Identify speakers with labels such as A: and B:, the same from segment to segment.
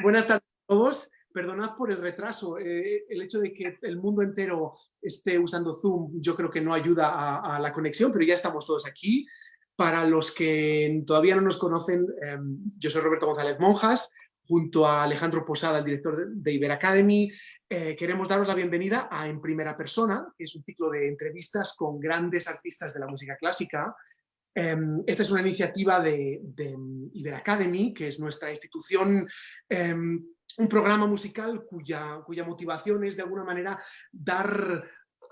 A: Buenas tardes a todos. Perdonad por el retraso. El hecho de que el mundo entero esté usando Zoom, yo creo que no ayuda a la conexión, pero ya estamos todos aquí. Para los que todavía no nos conocen, yo soy Roberto González Monjas, junto a Alejandro Posada, el director de Iber Academy. Queremos daros la bienvenida a En Primera Persona, que es un ciclo de entrevistas con grandes artistas de la música clásica. Esta es una iniciativa de Iber Academy, que es nuestra institución, un programa musical cuya motivación es de alguna manera dar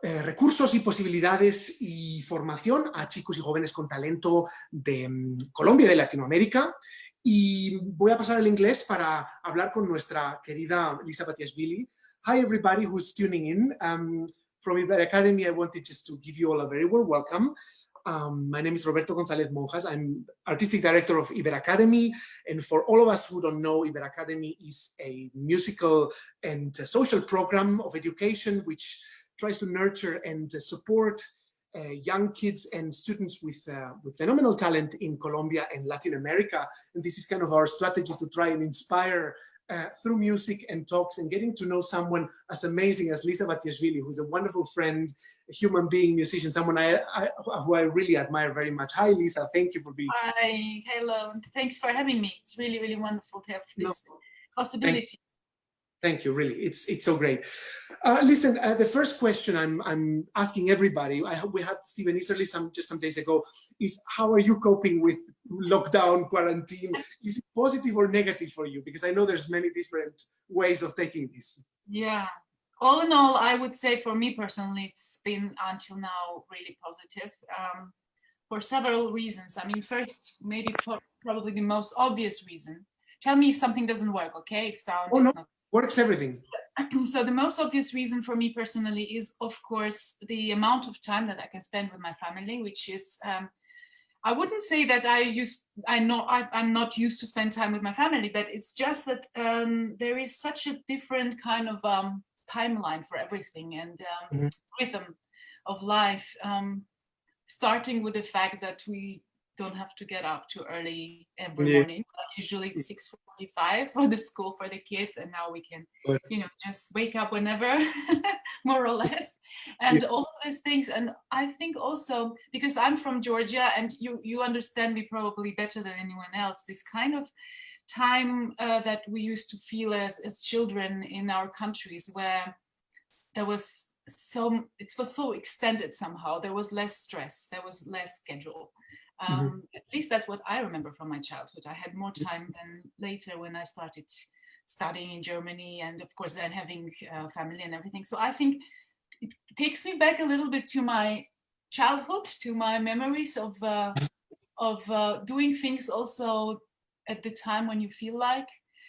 A: recursos y posibilidades y formación a chicos y jóvenes con talento de Colombia y de Latinoamérica. Y voy a pasar al inglés para hablar con nuestra querida Lisa Batiashvili. Hi everybody who's tuning in. From Iber Academy, I wanted just to give you all a very warm welcome. My name is Roberto González Monjas. I'm Artistic Director of Iber Academy. And for all of us who don't know, Iber Academy is a musical and social program of education which tries to nurture and support young kids and students with phenomenal talent in Colombia and Latin America. And this is kind of our strategy to try and inspire through music and talks and getting to know someone as amazing as Lisa Batiashvili, who's a wonderful friend, a human being, musician, someone who I really admire very much. Hi, Lisa. Thank you for being here.
B: Hi, hello. Thanks for having me. It's really, really wonderful to have this possibility.
A: Thank you, really. It's so great. Listen, the first question I'm asking everybody, we had Stephen Easterly just some days ago, is how are you coping with lockdown, quarantine? Is it positive or negative for you? Because I know there's many different ways of taking this.
B: Yeah. All in all, I would say for me personally, it's been until now really positive for several reasons. I mean, first, maybe probably the most obvious reason. Tell me if something doesn't work, okay? If sound is not...
A: Works everything.
B: So the most obvious reason for me personally is, of course, the amount of time that I can spend with my family, which is, I wouldn't say that I'm not used to spend time with my family, but it's just that there is such a different kind of timeline for everything and rhythm of life, starting with the fact that we don't have to get up too early every morning. Usually it's 6:45 for the school for the kids, and now we can, just wake up whenever, more or less, and all of these things. And I think also because I'm from Georgia, and you understand me probably better than anyone else, this kind of time that we used to feel as children in our countries, where there was it was so extended somehow. There was less stress, there was less schedule. At least that's what I remember from my childhood. I had more time than later when I started studying in Germany, and of course then having family and everything. So I think it takes me back a little bit to my childhood, to my memories of doing things also at the time when you feel like.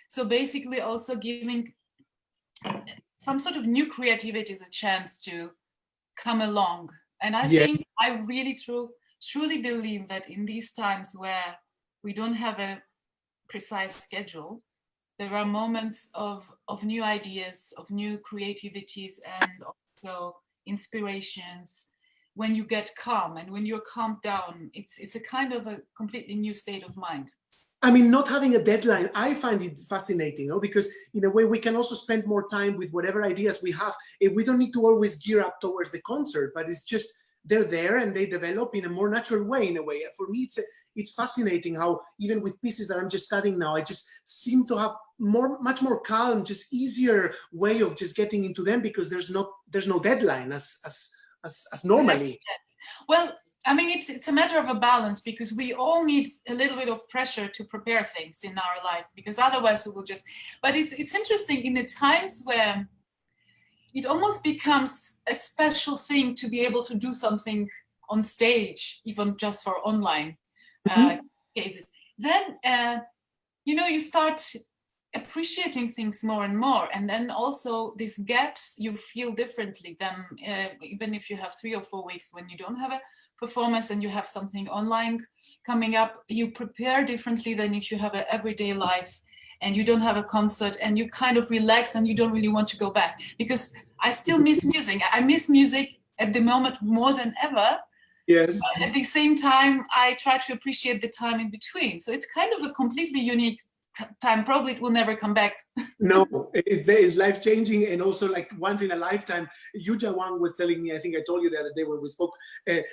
B: So basically also giving some sort of new creativity as a chance to come along. And I think I really truly believe that in these times where we don't have a precise schedule, there are moments of new ideas, of new creativities, and also inspirations when you get calm. And when you're calmed down, it's a kind of a completely new state of mind.
A: I mean, not having a deadline, I find it fascinating, because in a way we can also spend more time with whatever ideas we have. We don't need to always gear up towards the concert, but it's just they're there and they develop in a more natural way, in a way. For me, it's fascinating how even with pieces that I'm just studying now, I just seem to have much more calm, just easier way of just getting into them, because there's no deadline as normally.
B: Yes. Well, I mean, it's a matter of a balance, because we all need a little bit of pressure to prepare things in our life, because otherwise we will just. But it's interesting in the times where it almost becomes a special thing to be able to do something on stage, even just for online cases. Then, you start appreciating things more and more. And then also these gaps you feel differently than even if you have 3 or 4 weeks when you don't have a performance and you have something online coming up, you prepare differently than if you have an everyday life and you don't have a concert and you kind of relax and you don't really want to go back. Because I still miss music. I miss music at the moment more than ever.
A: Yes.
B: But at the same time, I try to appreciate the time in between. So it's kind of a completely unique time, probably it will never come back.
A: No, it's life-changing, and also like once in a lifetime. Yuja Wang was telling me, I think I told you the other day when we spoke,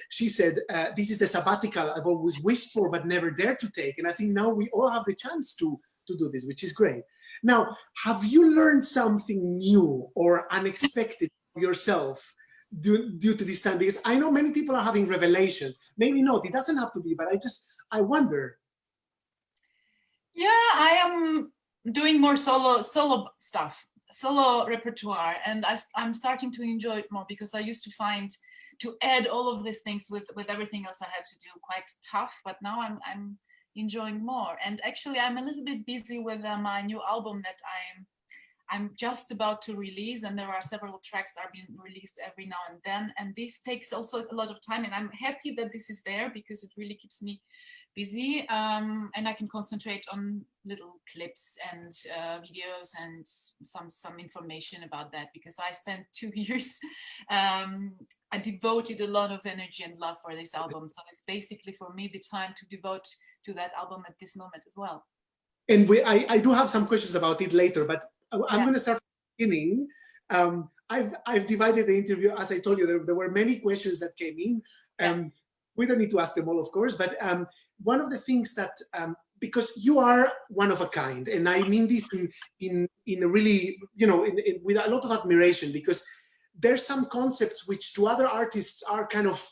A: she said, this is the sabbatical I've always wished for but never dared to take. And I think now we all have the chance to do this, which is great. Now, have you learned something new or unexpected yourself due to this time? Because I know many people are having revelations. Maybe not, it doesn't have to be, but I wonder.
B: Yeah, I am doing more solo stuff, solo repertoire, and I'm starting to enjoy it more, because I used to find to add all of these things with everything else I had to do quite tough, but now I'm enjoying more. And actually I'm a little bit busy with my new album that I'm just about to release, and there are several tracks that are being released every now and then, and this takes also a lot of time, and I'm happy that this is there because it really keeps me busy, and I can concentrate on little clips and videos and some information about that, because I spent 2 years, I devoted a lot of energy and love for this album, so it's basically for me the time to devote to that album at this moment as well.
A: And I do have some questions about it later, but I'm going to start from the beginning. I've divided the interview, as I told you, there were many questions that came in. We don't need to ask them all, of course, but one of the things that, because you are one of a kind, and I mean this in a really, with a lot of admiration, because there's some concepts which to other artists are kind of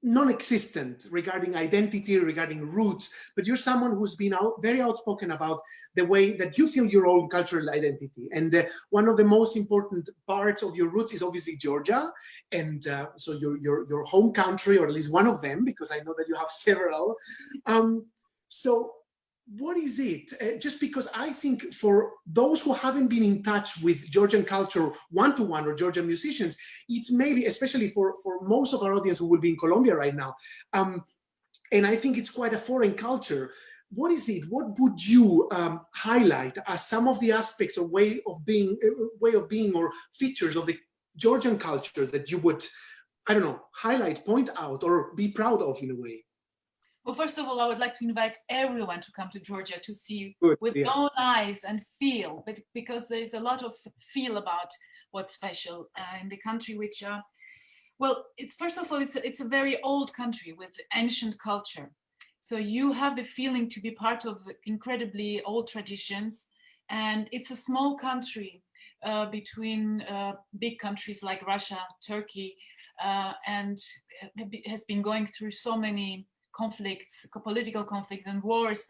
A: non-existent regarding identity, regarding roots, but you're someone who's been very outspoken about the way that you feel your own cultural identity. And one of the most important parts of your roots is obviously Georgia, and so your home country, or at least one of them, because I know that you have several. So what is it? Just because I think for those who haven't been in touch with Georgian culture one-to-one, or Georgian musicians, it's maybe, especially for most of our audience who will be in Colombia right now, and I think it's quite a foreign culture. What is it? What would you highlight as some of the aspects or way of being or features of the Georgian culture that you would, I don't know, highlight, point out, or be proud of in a way?
B: Well, first of all, I would like to invite everyone to come to Georgia to see with
A: their
B: own eyes and feel, but because there is a lot of feel about what's special in the country, which, well, it's first of all, it's a very old country with ancient culture. So you have the feeling to be part of incredibly old traditions, and it's a small country between big countries like Russia, Turkey, and has been going through so many conflicts, political conflicts and wars,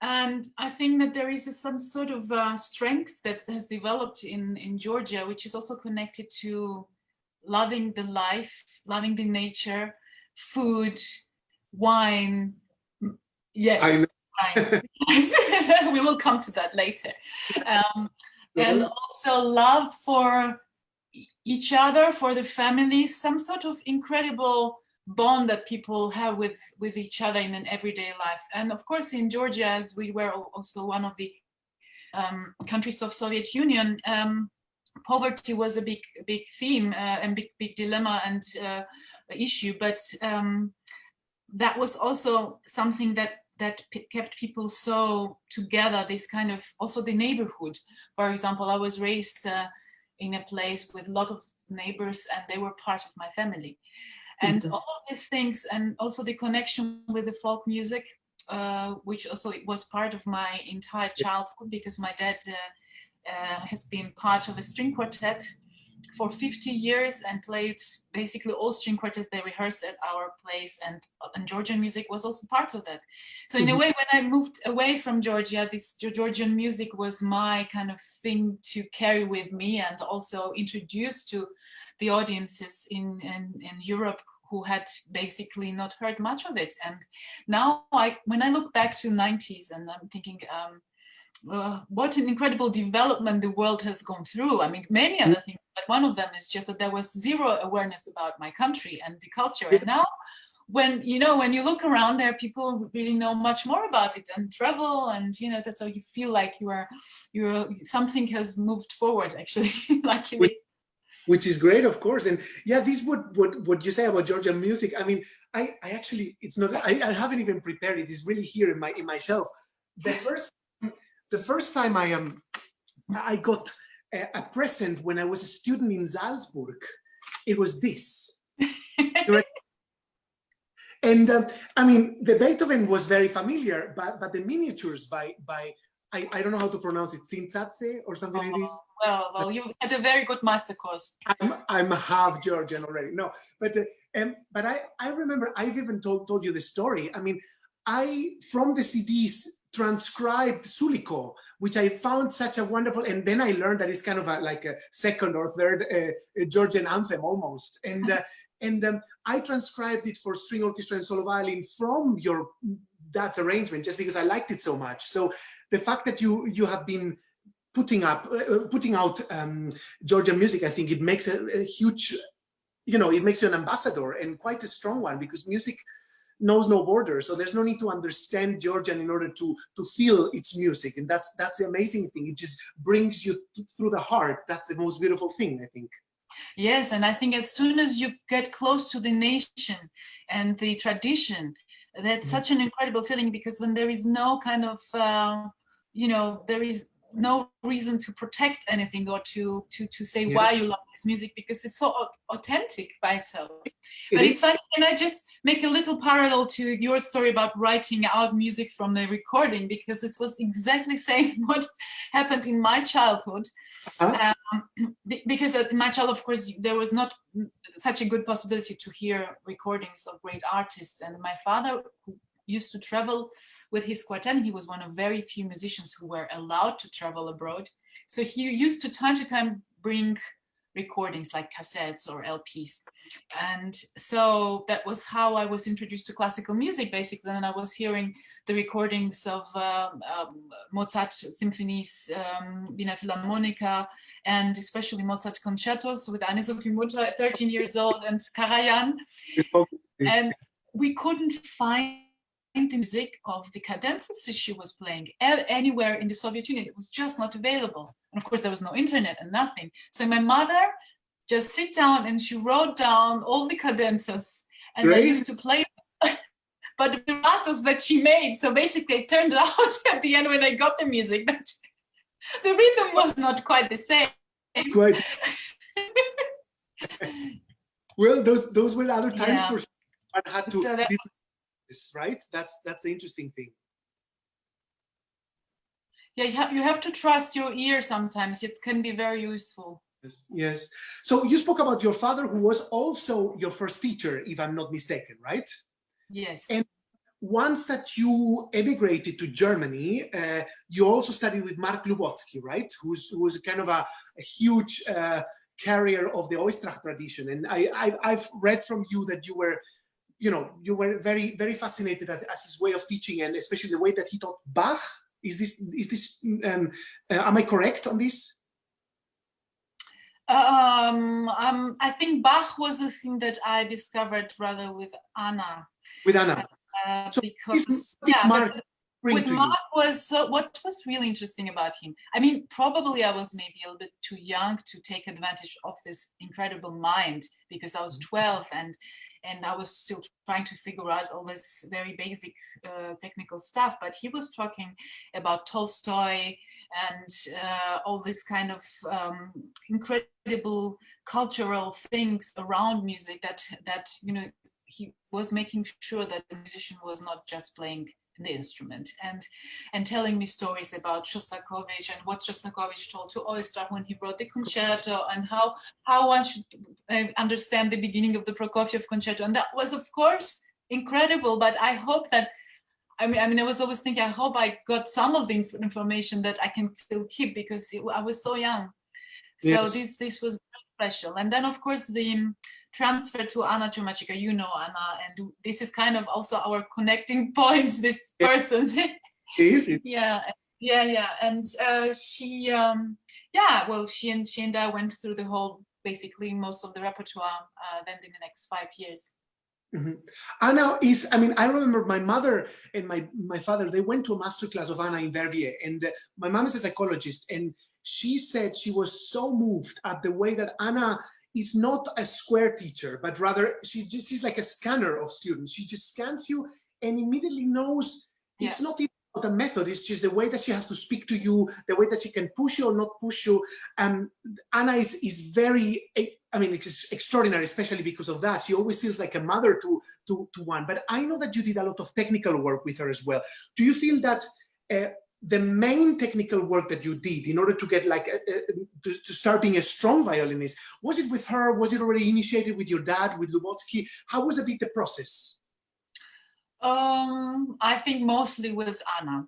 B: and I think that there is some sort of strength that has developed in Georgia, which is also connected to loving the life, loving the nature, food, wine. Yes, wine. We will come to that later. And also love for each other, for the family, some sort of incredible bond that people have with each other in an everyday life. And of course in Georgia, as we were also one of the countries of Soviet Union, poverty was a big theme and big dilemma and issue, but that was also something that kept people so together, this kind of, also the neighborhood. For example, I was raised in a place with a lot of neighbors, and they were part of my family. And all of these things, and also the connection with the folk music, which also was part of my entire childhood, because my dad has been part of a string quartet for 50 years and played basically all string quartets. They rehearsed at our place, and Georgian music was also part of that. So in a way, when I moved away from Georgia, this Georgian music was my kind of thing to carry with me, and also introduce to the audiences in Europe who had basically not heard much of it. And now when I look back to the 90s, and I'm thinking, what an incredible development the world has gone through. I mean, many other things, but one of them is just that there was zero awareness about my country and the culture. And now, when you look around, there are people who really know much more about it and travel, and that's how you feel like something has moved forward, actually. Luckily.
A: Which is great, of course. And yeah, this what you say about Georgian music. I mean, I actually, it's not, I haven't even prepared it. It's really here in myself. the first time I got a present when I was a student in Salzburg, it was this. And I mean, the Beethoven was very familiar, but the miniatures by I don't know how to pronounce it, Zintzatze or something like this.
B: Well, you had a very good master course.
A: I'm half Georgian already. No, but I remember I've even told you the story. I mean, I from the CDs transcribed Suliko, which I found such a wonderful, and then I learned that it's kind of like a second or third Georgian anthem almost, and I transcribed it for string orchestra and solo violin from your dad's arrangement, just because I liked it so much. So the fact that you have been putting out Georgian music, I think it makes a huge, it makes you an ambassador, and quite a strong one, because music knows no borders. So there's no need to understand Georgian in order to feel its music. And that's the amazing thing. It just brings you through the heart. That's the most beautiful thing, I think.
B: Yes, and I think as soon as you get close to the nation and the tradition, that's such an incredible feeling, because then there is no kind of, there is no reason to protect anything or to say why you love this music, because it's so authentic by itself. But it's funny, can I just make a little parallel to your story about writing out music from the recording, because it was exactly saying what happened in my childhood. Because in my childhood, of course, there was not such a good possibility to hear recordings of great artists, and my father, who used to travel with his quartet. He was one of very few musicians who were allowed to travel abroad. So he used to time bring recordings like cassettes or LPs. And so that was how I was introduced to classical music, basically. And I was hearing the recordings of Mozart symphonies, Wiener Philharmonica, and especially Mozart concertos with Anne-Sophie Mutter at 13 years old, and Karajan. And we couldn't find the music of the cadenzas she was playing anywhere in the Soviet Union. It was just not available. And of course, there was no internet and nothing. So my mother just sit down and she wrote down all the cadenzas, and I used to play them. But the vibrattos that she made, so basically it turned out at the end when I got the music that the rhythm was not quite the same.
A: Quite. Well, those were other times for sure. I had to. So right? That's the interesting thing.
B: Yeah, you have to trust your ear sometimes. It can be very useful.
A: Yes. So you spoke about your father, who was also your first teacher, if I'm not mistaken, right?
B: Yes.
A: And once that you emigrated to Germany, you also studied with Mark Lubotsky, right? Who's kind of a huge carrier of the Oistrakh tradition. And I've read from you that you were very, very fascinated at his way of teaching, and especially the way that he taught Bach. Is this? Am I correct on this?
B: I think Bach was the thing that I discovered rather with Anna.
A: With Anna.
B: So because with Mark was what was really interesting about him. I mean, probably I was maybe a little bit too young to take advantage of this incredible mind, because I was 12 and I was still trying to figure out all this very basic technical stuff. But he was talking about Tolstoy and all this kind of incredible cultural things around music that he was making sure that the musician was not just playing the instrument, and telling me stories about Shostakovich and what Shostakovich told to Oistrakh when he wrote the concerto, and how one should understand the beginning of the Prokofiev concerto. And that was, of course, incredible. But I hope that, I mean, I was always thinking, I hope I got some of the information that I can still keep, because I was so young. So this was very special. And then, of course, the transfer to Anna Chumachika, Anna, and this is kind of also our connecting points, this person.
A: Is it?
B: Yeah. And she and I went through the whole, basically most of the repertoire then in the next 5 years.
A: Mm-hmm. Anna is, I remember my mother and my father, they went to a masterclass of Anna in Verbier, and my mom is a psychologist, and she said she was so moved at the way that Anna is not a square teacher, but rather she's like a scanner of students. She just scans you and immediately knows it's not the method, it's just the way that she has to speak to you, the way that she can push you or not push you. Anna is very, I mean, it's extraordinary, especially because of that. She always feels like a mother to one. But I know that you did a lot of technical work with her as well. Do you feel that the main technical work that you did in order to get like to start being a strong violinist, was it with her? Was it already initiated with your dad, with Lubotsky? How was a bit the process?
B: I think mostly with Anna,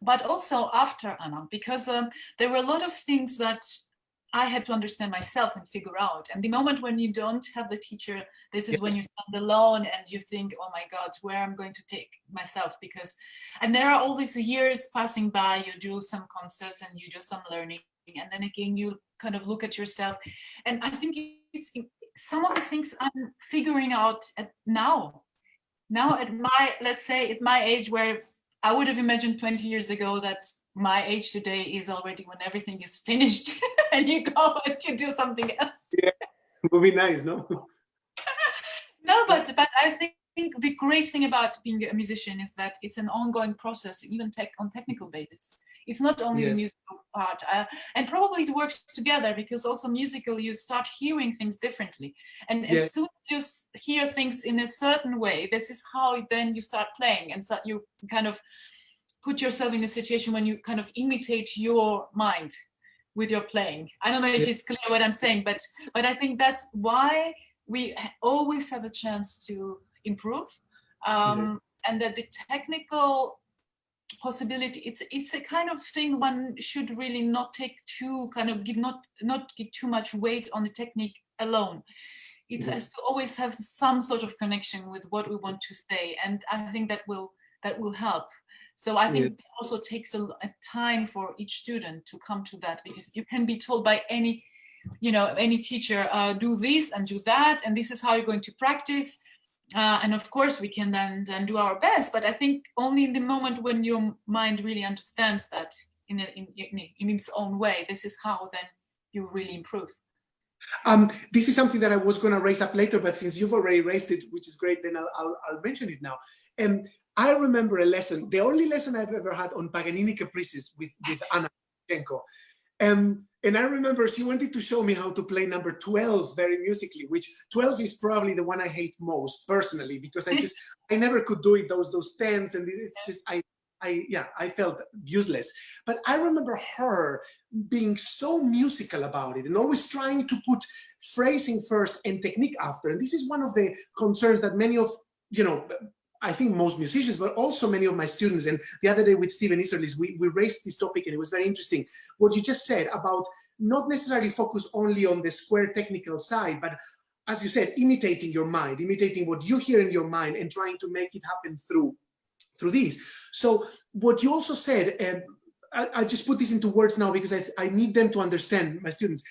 B: but also after Anna, because there were a lot of things that I had to understand myself and figure out. And the moment when you don't have the teacher, this is when you stand alone and you think, oh my God, where I'm going to take myself, because, and there are all these years passing by, you do some concerts and you do some learning, and then again, you kind of look at yourself. And I think it's some of the things I'm figuring out now at my, let's say at my age, where I would have imagined 20 years ago that my age today is already when everything is finished and you go and you do something else.
A: Yeah, it would be nice, no?
B: No, but I think the great thing about being a musician is that it's an ongoing process, even on technical basis. It's not only the musical part, and probably it works together, because also musical, you start hearing things differently. And as soon as you hear things in a certain way, this is how then you start playing. And so you kind of put yourself in a situation when you kind of imitate your mind with your playing. I don't know if it's clear what I'm saying, but I think that's why we always have a chance to improve, and that the technical possibility, it's a kind of thing one should really not take too kind of not give too much weight on the technique alone. It has to always have some sort of connection with what we want to say, and I think that will help. So I think it also takes a time for each student to come to that, because you can be told by any teacher, do this and do that, and this is how you're going to practice. And of course we can then do our best, but I think only in the moment when your mind really understands that in its own way, this is how then you really improve.
A: This is something that I was going to raise up later, but since you've already raised it, which is great, then I'll mention it now. I remember a lesson, the only lesson I've ever had on Paganini Caprices with Anna Shchenko. And I remember she wanted to show me how to play number 12 very musically, which 12 is probably the one I hate most personally, because I never could do it, those tens, and it's just, I felt useless. But I remember her being so musical about it and always trying to put phrasing first and technique after. And this is one of the concerns that many of, I think most musicians, but also many of my students, and the other day with Stephen Iserlis, we raised this topic, and it was very interesting. What you just said about not necessarily focus only on the square technical side, but as you said, imitating your mind, imitating what you hear in your mind and trying to make it happen through these. So what you also said, I just put this into words now because I need them to understand, my students.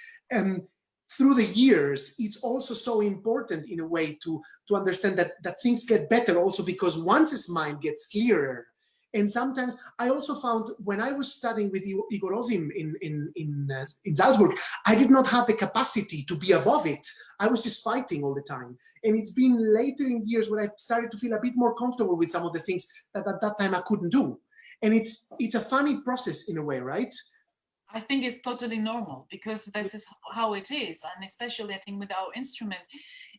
A: Through the years, it's also so important in a way to understand that things get better also, because once his mind gets clearer. And sometimes I also found when I was studying with Igor Ozim in Salzburg, I did not have the capacity to be above it. I was just fighting all the time. And it's been later in years when I started to feel a bit more comfortable with some of the things that at that time I couldn't do. And it's a funny process in a way, right?
B: I think it's totally normal, because this is how it is. And especially I think with our instrument,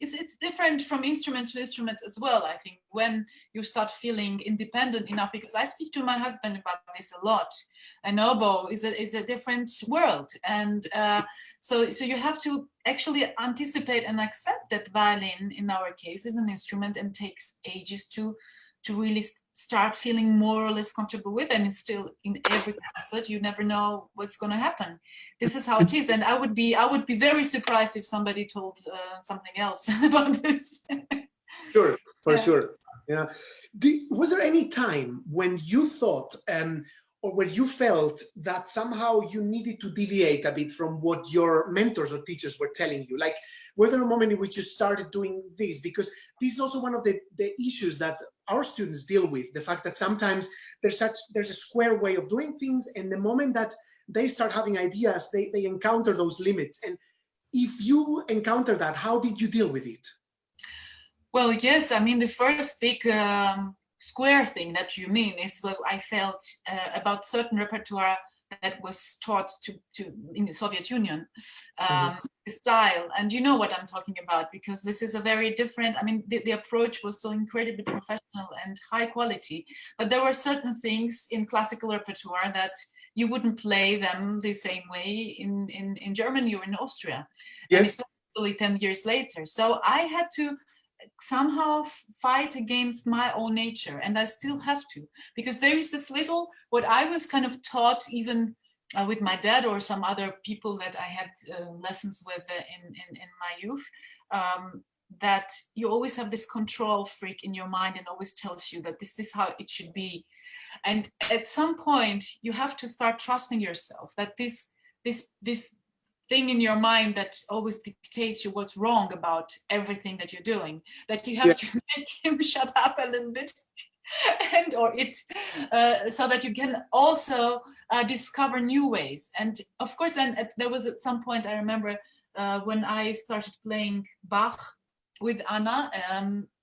B: it's different from instrument to instrument as well. I think when you start feeling independent enough, because I speak to my husband about this a lot, an oboe is a different world. And so you have to actually anticipate and accept that violin, in our case, is an instrument and takes ages to really start feeling more or less comfortable with, and it's still in every concert. You never know what's going to happen. This is how it is, and I would be very surprised if somebody told something else about this.
A: Sure, for sure. Yeah. Was there any time when you thought, or when you felt that somehow you needed to deviate a bit from what your mentors or teachers were telling you? Like, was there a moment in which you started doing this? Because this is also one of the issues that our students deal with, the fact that sometimes there's a square way of doing things, and the moment that they start having ideas, they encounter those limits. And if you encounter that, how did you deal with it?
B: Well, yes, I mean, the first big square thing that you mean is what I felt about certain repertoire that was taught in the Soviet Union style. And you know what I'm talking about, because this is a very different, I mean, the approach was so incredibly professional and high quality, but there were certain things in classical repertoire that you wouldn't play them the same way in Germany or in Austria.
A: Yes.
B: And especially 10 years later. So I had to somehow fight against my own nature, and I still have to, because there is this little, what I was kind of taught even with my dad or some other people that I had lessons with in my youth, that you always have this control freak in your mind and always tells you that this is how it should be. And at some point you have to start trusting yourself, that this thing in your mind that always dictates you what's wrong about everything that you're doing, that you have to make him shut up a little bit and or it so that you can also discover new ways. And of course then there was at some point, I remember when I started playing Bach with Anna,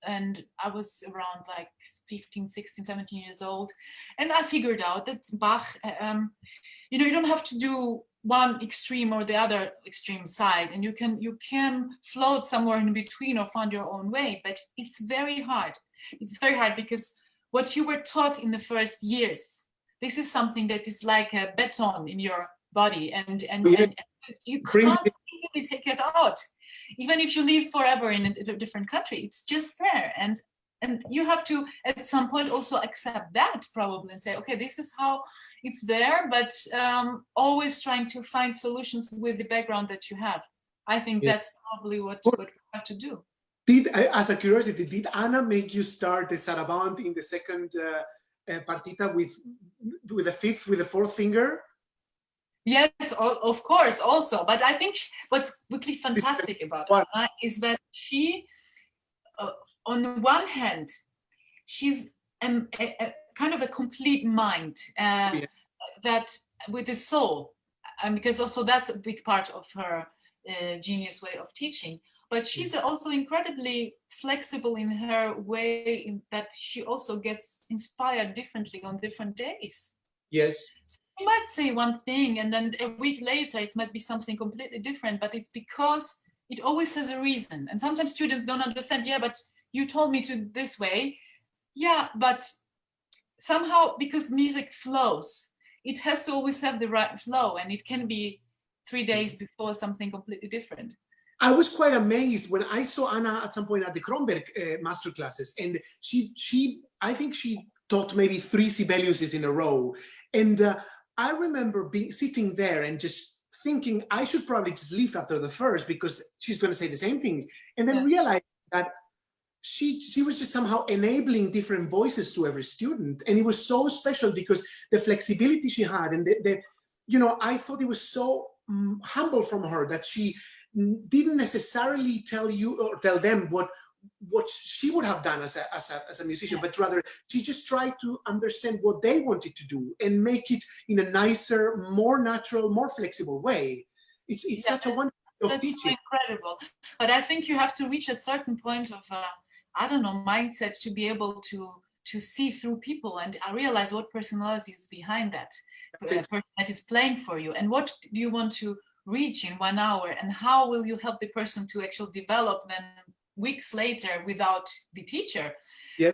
B: and I was around like 15, 16, 17 years old, and I figured out that Bach, you know, you don't have to do one extreme or the other extreme side, and you can float somewhere in between or find your own way. But it's very hard. It's very hard because what you were taught in the first years, this is something that is like a baton in your body, and you can't easily take it out. Even if you live forever in a different country, it's just there. And you have to, at some point, also accept that probably and say, okay, this is how it's there, but always trying to find solutions with the background that you have. I think that's probably what we have to do.
A: As a curiosity, did Anna make you start the saraband in the second partita with the fourth finger?
B: Yes, of course, also. But I think what's really fantastic about Anna is that she, on the one hand, she's a kind of a complete mind that with the soul, and because also that's a big part of her genius way of teaching. But she's also incredibly flexible in her way, in that she also gets inspired differently on different days.
A: Yes.
B: So you might say one thing, and then a week later it might be something completely different, but it's because it always has a reason. And sometimes students don't understand, yeah, but you told me to this way. Yeah, but somehow, because music flows, it has to always have the right flow, and it can be 3 days before something completely different.
A: I was quite amazed when I saw Anna at some point at the Kronberg master classes, and I think she taught maybe 3 Sibeliuses in a row. And I remember sitting there and just thinking I should probably just leave after the first because she's going to say the same things, and then realize that she was just somehow enabling different voices to every student. And it was so special because the flexibility she had, and you know, I thought it was so humble from her that she didn't necessarily tell you or tell them what she would have done as a musician, but rather she just tried to understand what they wanted to do and make it in a nicer, more natural, more flexible way. It's such a wonderful teaching.
B: So incredible. But I think you have to reach a certain point of I don't know, mindset to be able to see through people and realize what personality is behind that person that is playing for you, and what do you want to reach in 1 hour, and how will you help the person to actually develop then weeks later without the teacher.
A: Yes.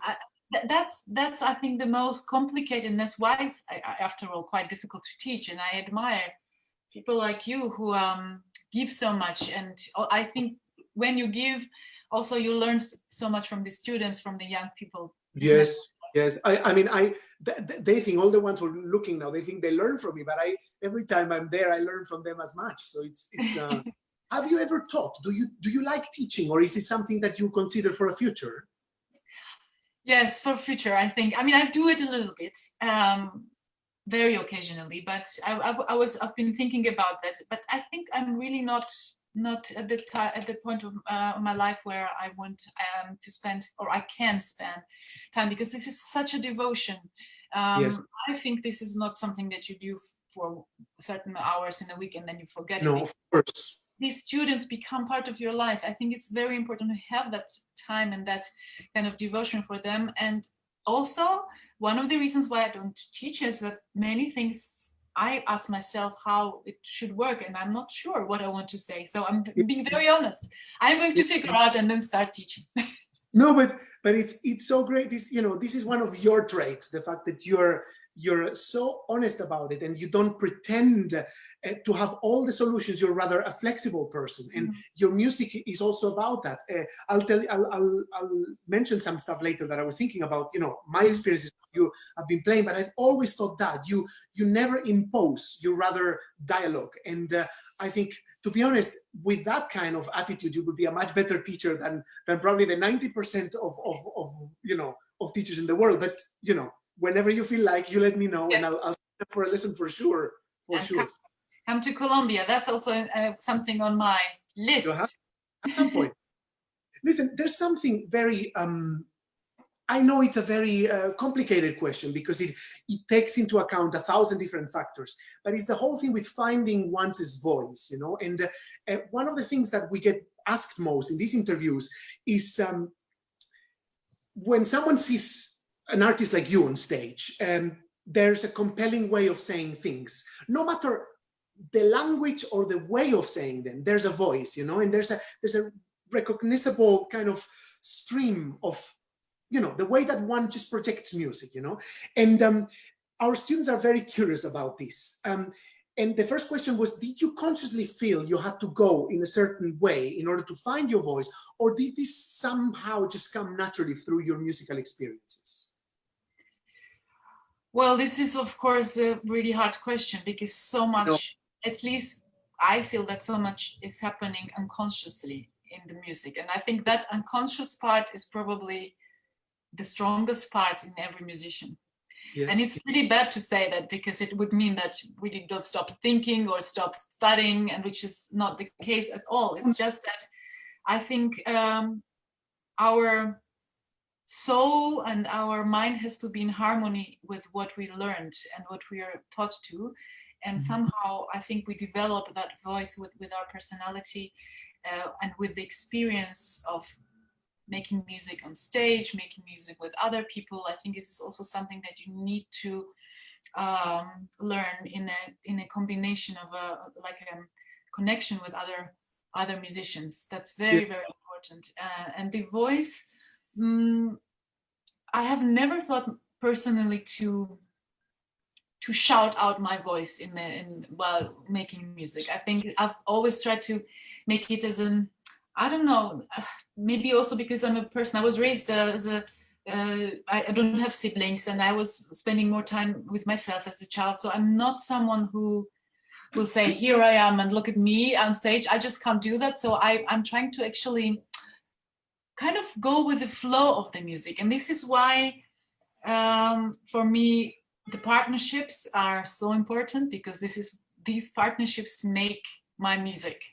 B: That's I think the most complicated, and that's why it's after all quite difficult to teach. And I admire people like you who give so much, and I think when you give also you learn so much from the students, from the young people.
A: Yes. Yes, I mean, they think, all the ones who are looking now, they think they learn from me, but every time I'm there, I learn from them as much. So it's have you ever taught? Do you like teaching, or is it something that you consider for a future?
B: Yes, for future, I think. I mean, I do it a little bit, very occasionally, but I've been thinking about that. But I think I'm really not at the point of my life where I want to spend, or I can spend time, because this is such a devotion.
A: Yes.
B: I think this is not something that you do for certain hours in a week and then you forget it.
A: No, of course.
B: These students become part of your life. I think it's very important to have that time and that kind of devotion for them. And also, one of the reasons why I don't teach is that many things I ask myself how it should work, and I'm not sure what I want to say. So I'm being very honest. I'm going to figure out and then start teaching.
A: No, but it's so great. This, you know, this is one of your traits, the fact that you're so honest about it, and you don't pretend to have all the solutions. You're rather a flexible person, and your music is also about that. I'll mention some stuff later that I was thinking about. You know, my experiences you have been playing, but I've always thought that you never impose. You rather dialogue, and I think, to be honest, with that kind of attitude, you would be a much better teacher than probably the 90% of teachers in the world. But you know, whenever you feel like, you let me know, and I'll sign up for a lesson for sure.
B: Come to Colombia. That's also something on my list.
A: At some point. Listen, there's something very, I know it's a very complicated question, because it takes into account 1,000 different factors, but it's the whole thing with finding one's voice, you know. And one of the things that we get asked most in these interviews is when someone sees an artist like you on stage, there's a compelling way of saying things. No matter the language or the way of saying them, there's a voice, you know, and there's a recognizable kind of stream of, you know, the way that one just projects music, you know. And our students are very curious about this. And the first question was, did you consciously feel you had to go in a certain way in order to find your voice, or did this somehow just come naturally through your musical experiences?
B: Well, this is, of course, a really hard question, because so much, at least I feel that so much is happening unconsciously in the music. And I think that unconscious part is probably the strongest part in every musician. Yes. And it's really bad to say that, because it would mean that we don't stop thinking or stop studying, and which is not the case at all. It's just that I think our soul and our mind has to be in harmony with what we learned and what we are taught to. And somehow I think we develop that voice with our personality and with the experience of making music on stage, making music with other people. I think it's also something that you need to learn in a combination of a connection with other musicians. That's very, very important. And the voice, I have never thought personally to shout out my voice while making music. I think I've always tried to make it as I don't know, maybe also because I'm a person, I was raised as I don't have siblings, and I was spending more time with myself as a child. So I'm not someone who will say, here I am and look at me on stage. I just can't do that. So I'm trying to actually kind of go with the flow of the music. And this is why, for me, the partnerships are so important, because these partnerships make my music.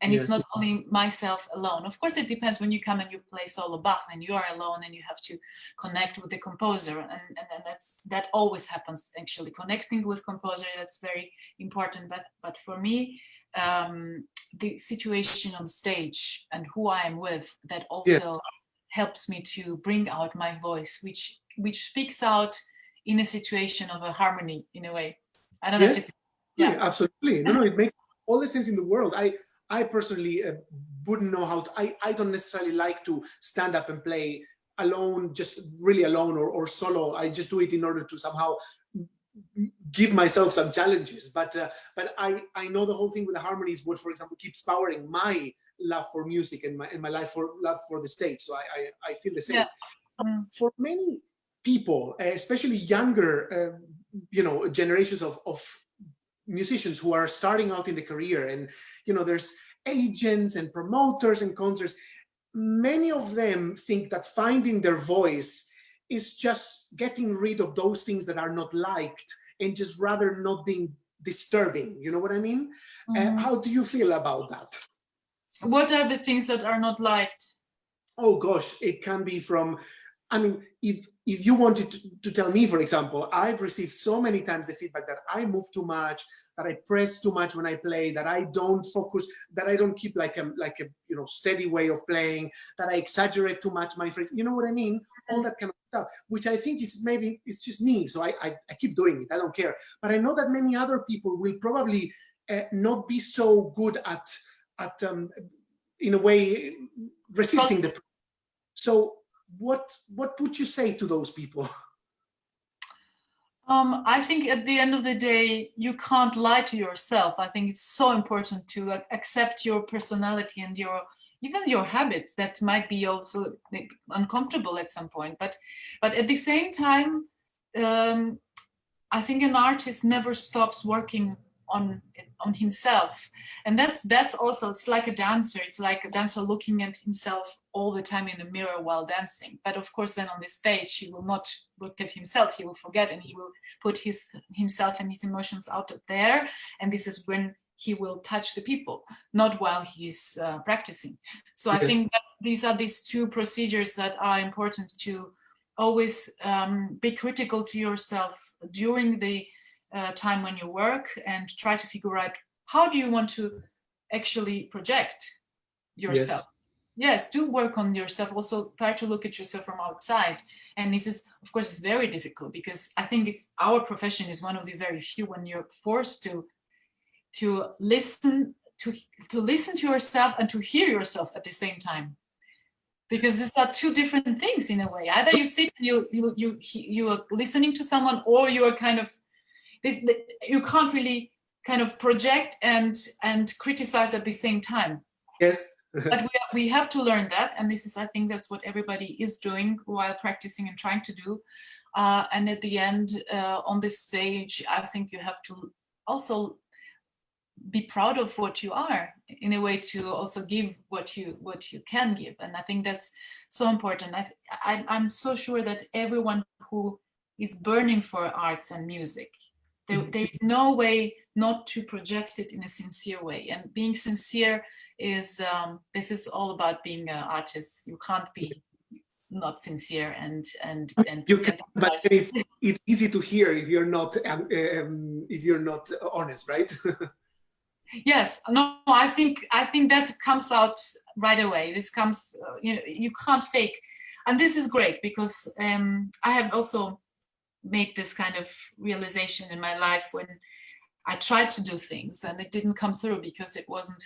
B: And yes. It's not only myself alone. Of course, it depends when you come and you play solo Bach, and you are alone and you have to connect with the composer. And that always happens, actually. Connecting with composer, that's very important. But for me, the situation on stage and who I am with, that also helps me to bring out my voice, which speaks out in a situation of a harmony, in a way. I don't know if it's...
A: Yeah, absolutely. No, it makes all the sense in the world. I personally wouldn't know how to, I don't necessarily like to stand up and play alone, just really alone or solo. I just do it in order to somehow give myself some challenges. But I know the whole thing with the harmony is what, for example, keeps powering my love for music and my love for the stage. So I feel the same. Yeah. For many people, especially younger, generations of musicians who are starting out in the career, and there's agents and promoters and concerts, many of them think that finding their voice is just getting rid of those things that are not liked and just rather not being disturbing. You know what I mean? How do you feel about that?
B: What are the things that are not liked?
A: Oh gosh, it can be from I mean, if you wanted to tell me, for example, I've received so many times the feedback that I move too much, that I press too much when I play, that I don't focus, that I don't keep like a steady way of playing, that I exaggerate too much my phrase. You know what I mean? All that kind of stuff, which I think is maybe it's just me. So I keep doing it. I don't care. But I know that many other people will probably not be so good at in a way resisting the. So what would you say to those people?
B: I think at the end of the day, you can't lie to yourself. I think it's so important to accept your personality and even your habits that might be also uncomfortable at some point. But at the same time, I think an artist never stops working on himself, and that's also, it's like a dancer. It's like a dancer looking at himself all the time in the mirror while dancing. But of course, then on the stage, he will not look at himself. He will forget, and he will put himself and his emotions out there. And this is when he will touch the people, not while he's practicing. So yes. I think that these are these two procedures that are important to always be critical to yourself during the time when you work, and try to figure out how do you want to actually project yourself. Yes, do work on yourself. Also try to look at yourself from outside. And this is, of course, very difficult, because I think our profession is one of the very few when you're forced to listen to yourself and to hear yourself at the same time. Because these are two different things in a way. Either you sit, you are listening to someone, or you are kind of you can't really kind of project and criticize at the same time.
A: Yes.
B: But we have to learn that, and this is, I think that's what everybody is doing while practicing and trying to do. And at the end, on this stage, I think you have to also be proud of what you are, in a way to also give what you can give. And I think that's so important. I'm so sure that everyone who is burning for arts and music, there is no way not to project it in a sincere way. And being sincere is, this is all about being an artist. You can't be not sincere and
A: you can, but it's easy to hear if you're not honest, right?
B: Yes, no, I think that comes out right away. This comes, you can't fake, and this is great, because I have also made this kind of realization in my life when I tried to do things and it didn't come through because it wasn't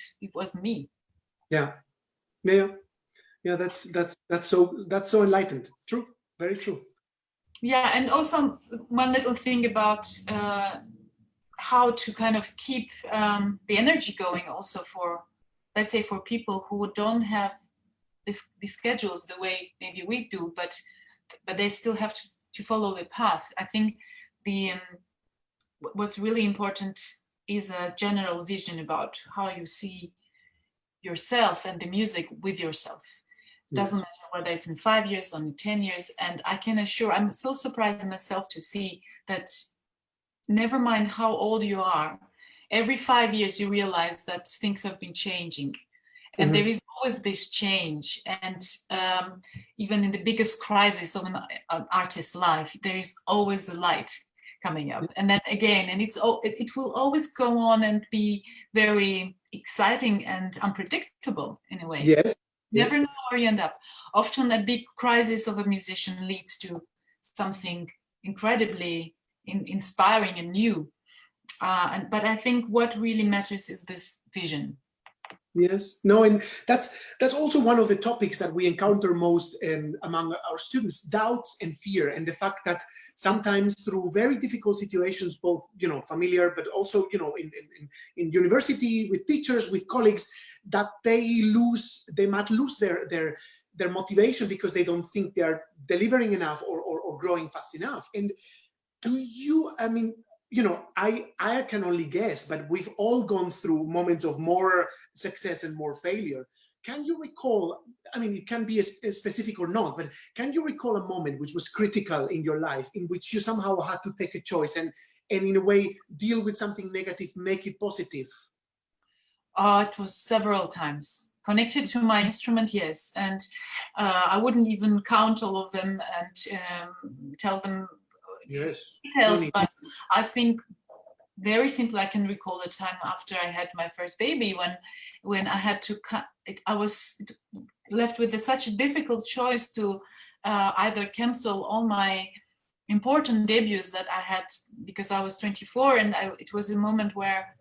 B: me. Yeah.
A: That's so enlightened. True, very true.
B: Yeah, and also one little thing about how to kind of keep the energy going also for, let's say, for people who don't have these schedules the way maybe we do, but they still have to follow the path. I think what's really important is a general vision about how you see yourself and the music with yourself. It doesn't matter whether it's in 5 years or in 10 years. And I can assure, I'm so surprised myself to see that never mind how old you are, every 5 years you realize that things have been changing. And there is always this change. And even in the biggest crisis of an artist's life, there is always a light coming up. And then again, and it will always go on and be very exciting and unpredictable in a way.
A: Yes.
B: Never know where you end up. Often a big crisis of a musician leads to something incredibly inspiring and new. But I think what really matters is this vision.
A: Yes, no, and that's also one of the topics that we encounter most among our students: doubts and fear, and the fact that sometimes through very difficult situations, both familiar, but also in university with teachers, with colleagues, that they might lose their motivation because they don't think they are delivering enough or growing fast enough. And do you? I mean, I can only guess, but we've all gone through moments of more success and more failure. Can you recall, I mean, it can be a specific or not, but can you recall a moment which was critical in your life, in which you somehow had to take a choice and in a way deal with something negative, make it positive?
B: It was several times. connected to my instrument, yes. And I wouldn't even count all of them and tell them details, but I think very simple, I can recall the time after I had my first baby when I had to I was left with such a difficult choice to either cancel all my important debuts that I had because I was 24, and it was a moment where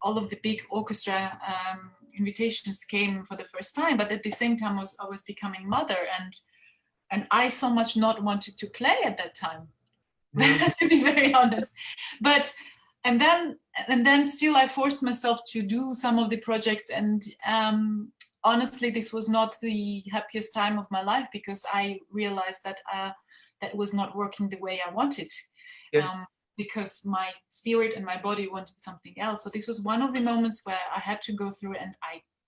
B: all of the big orchestra invitations came for the first time, but at the same time I was becoming mother, and I so much not wanted to play at that time, to be very honest. But and then still I forced myself to do some of the projects, and honestly this was not the happiest time of my life because I realized that that was not working the way I wanted. Yes. Because my spirit and my body wanted something else. So this was one of the moments where I had to go through, and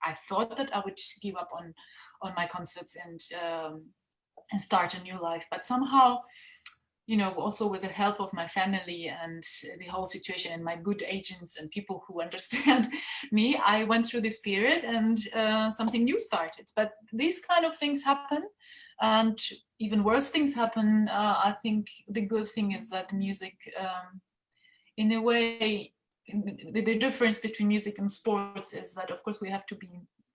B: I thought that I would give up on my concerts and start a new life. But somehow, you know, also with the help of my family and the whole situation and my good agents and people who understand me, I went through this period and something new started. But these kind of things happen, and even worse things happen. I think the good thing is that music, in a way, the difference between music and sports is that, of course, we have to be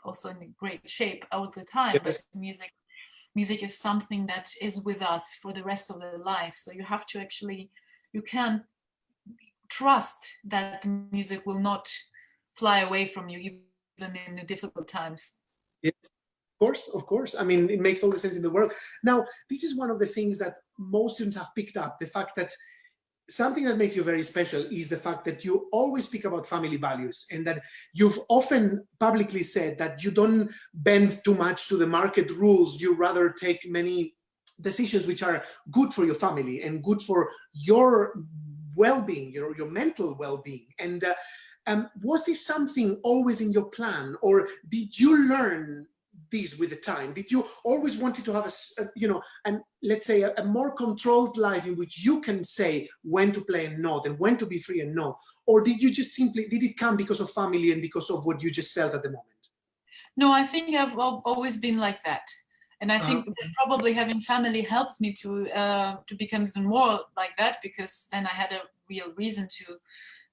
B: also in great shape all the time, yes. But music is something that is with us for the rest of their life. So you have to actually, you can trust that music will not fly away from you even in the difficult times.
A: Yes, of course. I mean, it makes all the sense in the world. Now, this is one of the things that most students have picked up, the fact that something that makes you very special is the fact that you always speak about family values, and that you've often publicly said that you don't bend too much to the market rules. You rather take many decisions which are good for your family and good for your well-being, your mental well-being. And was this something always in your plan, or did you learn these with the time? Did you always wanted to have let's say a more controlled life in which you can say when to play and not, and when to be free and not? Or did you just simply, did it come because of family and because of what you just felt at the moment?
B: No, I think I've always been like that. And I think that probably having family helped me to become even more like that, because then I had a real reason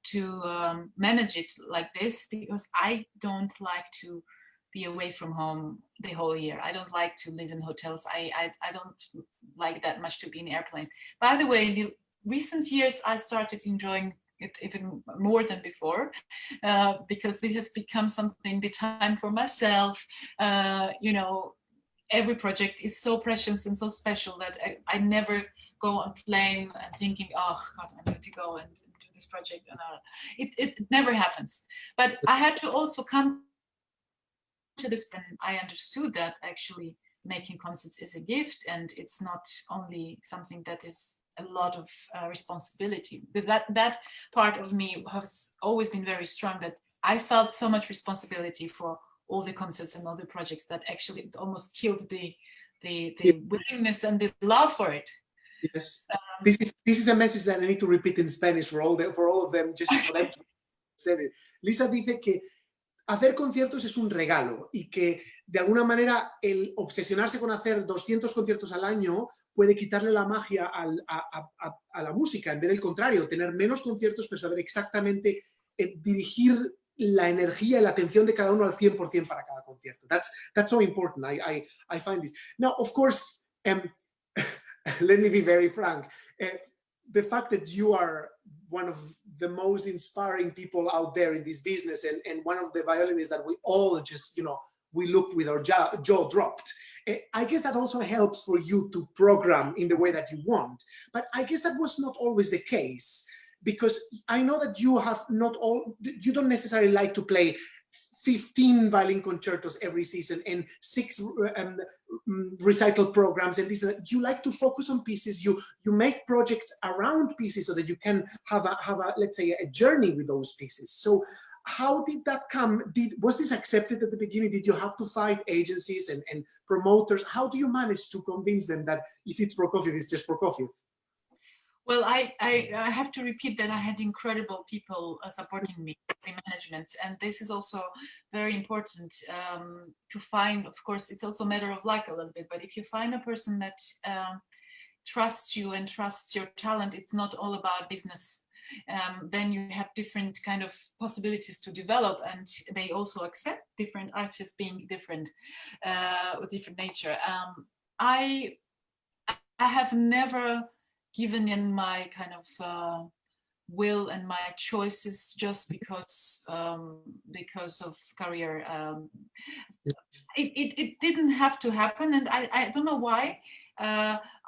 B: to manage it like this, because I don't like to be away from home the whole year. I don't like to live in hotels. I don't like that much to be in airplanes. By the way, in the recent years, I started enjoying it even more than before, because it has become something, the time for myself. You know, every project is so precious and so special that I never go on plane and thinking, oh God, I need to go and do this project. It never happens. But I had to also come to this when I understood that actually making concerts is a gift, and it's not only something that is a lot of responsibility, because that part of me has always been very strong, that I felt so much responsibility for all the concerts and all the projects that actually it almost killed the willingness and the love for it.
A: Yes, this is a message that I need to repeat in Spanish for all of them, just for them to say it. Lisa dice que hacer conciertos es un regalo, y que de alguna manera el obsesionarse con hacer 200 conciertos al año puede quitarle la magia a la música, en vez del contrario, tener menos conciertos pero saber exactamente dirigir la energía y la atención de cada uno al 100% para cada concierto. That's so important. I find this. Now, of course, let me be very frank. The fact that you are one of the most inspiring people out there in this business, and one of the violinists that we all just, we look with our jaw dropped. I guess that also helps for you to program in the way that you want. But I guess that was not always the case, because I know that you you don't necessarily like to play 15 violin concertos every season and 6 recital programs and this and that. You like to focus on pieces. You make projects around pieces so that you can have a let's say a journey with those pieces. So how did that come? Was this accepted at the beginning? Did you have to fight agencies and promoters? How do you manage to convince them that if it's Prokofiev, it's just Prokofiev?
B: Well, I have to repeat that I had incredible people supporting me. They management. And this is also very important to find. Of course, it's also a matter of luck a little bit, but if you find a person that trusts you and trusts your talent, it's not all about business. Then you have different kind of possibilities to develop, and they also accept different artists being different, with different nature. I have never given in my kind of will and my choices just because of career. It didn't have to happen, and I don't know why.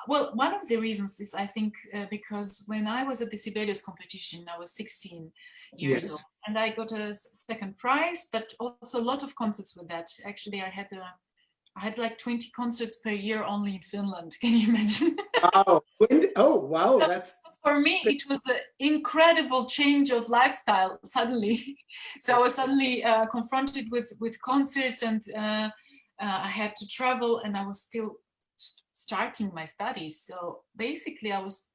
B: Well, one of the reasons is, I think, because when I was at the Sibelius competition, I was 16 years old, and I got a second prize, but also a lot of concerts with that. Actually, I had like 20 concerts per year only in Finland. Can you imagine?
A: Wow. Oh, wow. That's
B: for me, it was an incredible change of lifestyle suddenly. So I was suddenly confronted with concerts, and I had to travel, and I was still starting my studies. So basically I was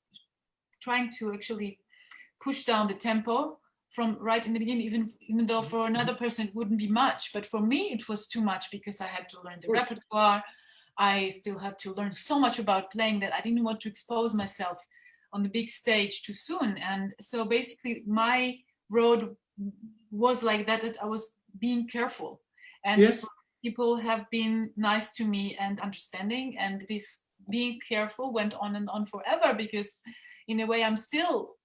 B: trying to actually push down the tempo from right in the beginning, even though for another person it wouldn't be much, but for me it was too much, because I had to learn the repertoire. I still had to learn so much about playing that I didn't want to expose myself on the big stage too soon. And so basically my road was like that I was being careful, and people have been nice to me and understanding, and this being careful went on and on forever, because in a way I'm still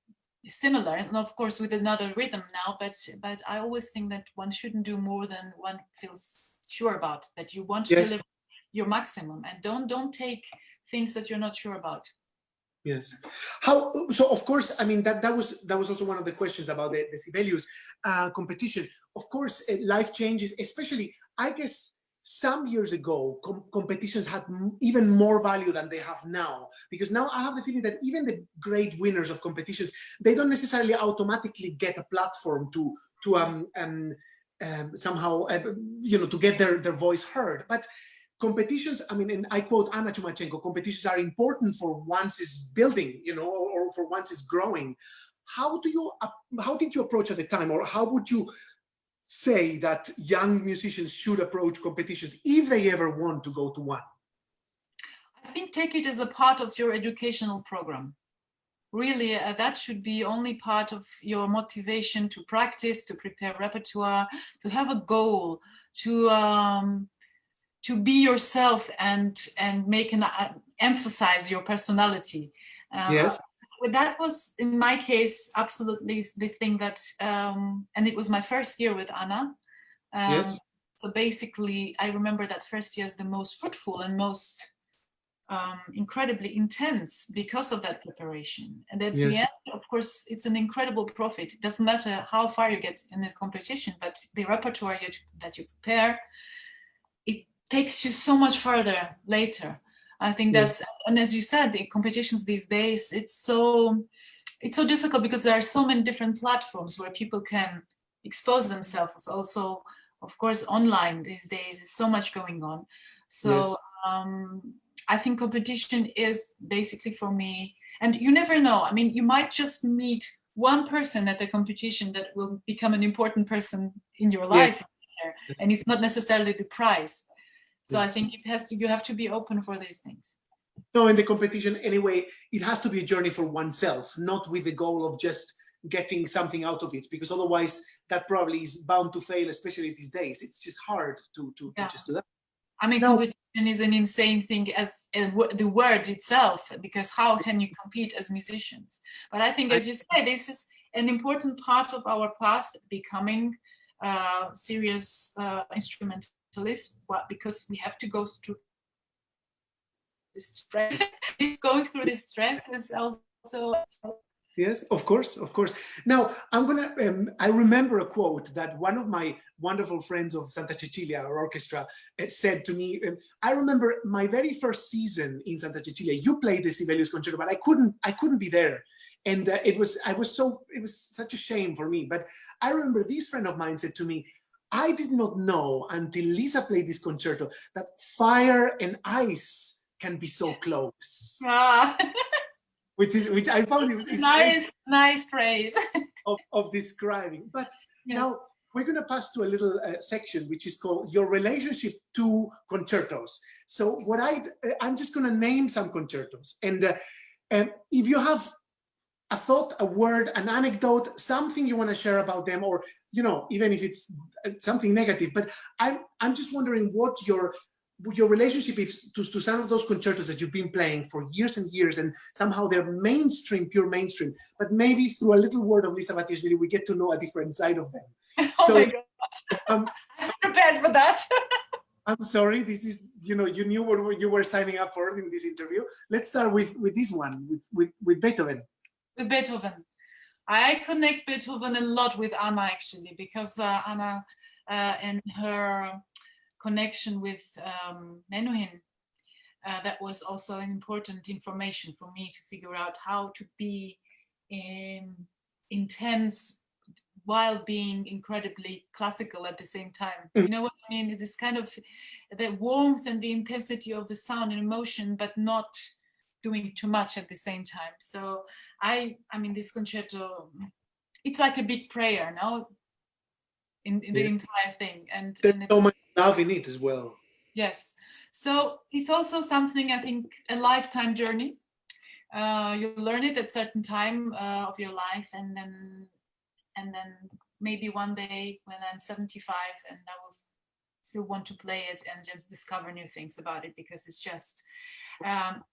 B: similar, and of course with another rhythm now, but I always think that one shouldn't do more than one feels sure about, that you want to deliver your maximum, and don't take things that you're not sure about.
A: Yes. How so? Of course, I mean that was also one of the questions about the Sibelius competition. Of course, life changes, especially I guess some years ago, competitions had even more value than they have now, because now I have the feeling that even the great winners of competitions, they don't necessarily automatically get a platform to somehow to get their voice heard. But competitions, I mean, and I quote Anna Chumachenko, competitions are important for once is building, or for once is growing. How did you approach at the time, or how would you say that young musicians should approach competitions if they ever want to go to one?
B: I think take it as a part of your educational program. Really, that should be only part of your motivation to practice, to prepare repertoire, to have a goal, to be yourself and emphasize your personality.
A: Yes.
B: That was, in my case, absolutely the thing that, and it was my first year with Anna.
A: Yes.
B: So basically, I remember that first year as the most fruitful and most incredibly intense because of that preparation. And at the end, of course, it's an incredible profit. It doesn't matter how far you get in the competition, but the repertoire that you prepare, it takes you so much further later. I think that's, and as you said, the competitions these days, it's so difficult because there are so many different platforms where people can expose themselves. Also, of course, online these days is so much going on. So I think competition is basically, for me, and you never know. I mean, you might just meet one person at the competition that will become an important person in your life, and it's not necessarily the prize. So I think you have to be open for these things.
A: No, in the competition anyway, it has to be a journey for oneself, not with the goal of just getting something out of it, because otherwise that probably is bound to fail, especially these days. It's just hard to just do that.
B: I mean, competition is an insane thing as the word itself, because how can you compete as musicians? But I think, as you say, this is an important part of our path, becoming serious instrumentalist, because we have to go through this stress. Going through this stress is also...
A: Yes, of course. Now, I remember a quote that one of my wonderful friends of Santa Cecilia, our orchestra, said to me. I remember my very first season in Santa Cecilia, you played the Sibelius Concerto, but I couldn't be there. And it was such a shame for me. But I remember this friend of mine said to me, I did not know until Lisa played this concerto that fire and ice can be so close. Which I found it was
B: nice phrase
A: of describing. But now we're going to pass to a little section which is called your relationship to concertos. So what I'm just going to name some concertos, and if you have a thought, a word, an anecdote, something you want to share about them, or even if it's something negative, but I'm just wondering what your relationship is to some of those concertos that you've been playing for years and years, and somehow they're mainstream, pure mainstream, but maybe through a little word of Lisa Batiashvili we get to know a different side of them.
B: Oh my God. I'm prepared for that.
A: I'm sorry, this is, you knew what you were signing up for in this interview. Let's start with this one, with Beethoven.
B: With Beethoven. I connect Beethoven a lot with Anna, actually, because Anna and her connection with Menuhin, that was also an important information for me to figure out how to be intense while being incredibly classical at the same time. You know what I mean? It is kind of the warmth and the intensity of the sound and emotion, but not doing too much at the same time. So I mean, this concerto, it's like a big prayer, no? In the entire thing. And
A: there's so much love in it as well.
B: Yes. So it's also something, I think, a lifetime journey. You learn it at certain time of your life, and then maybe one day when I'm 75 and I will still want to play it and just discover new things about it, because it's just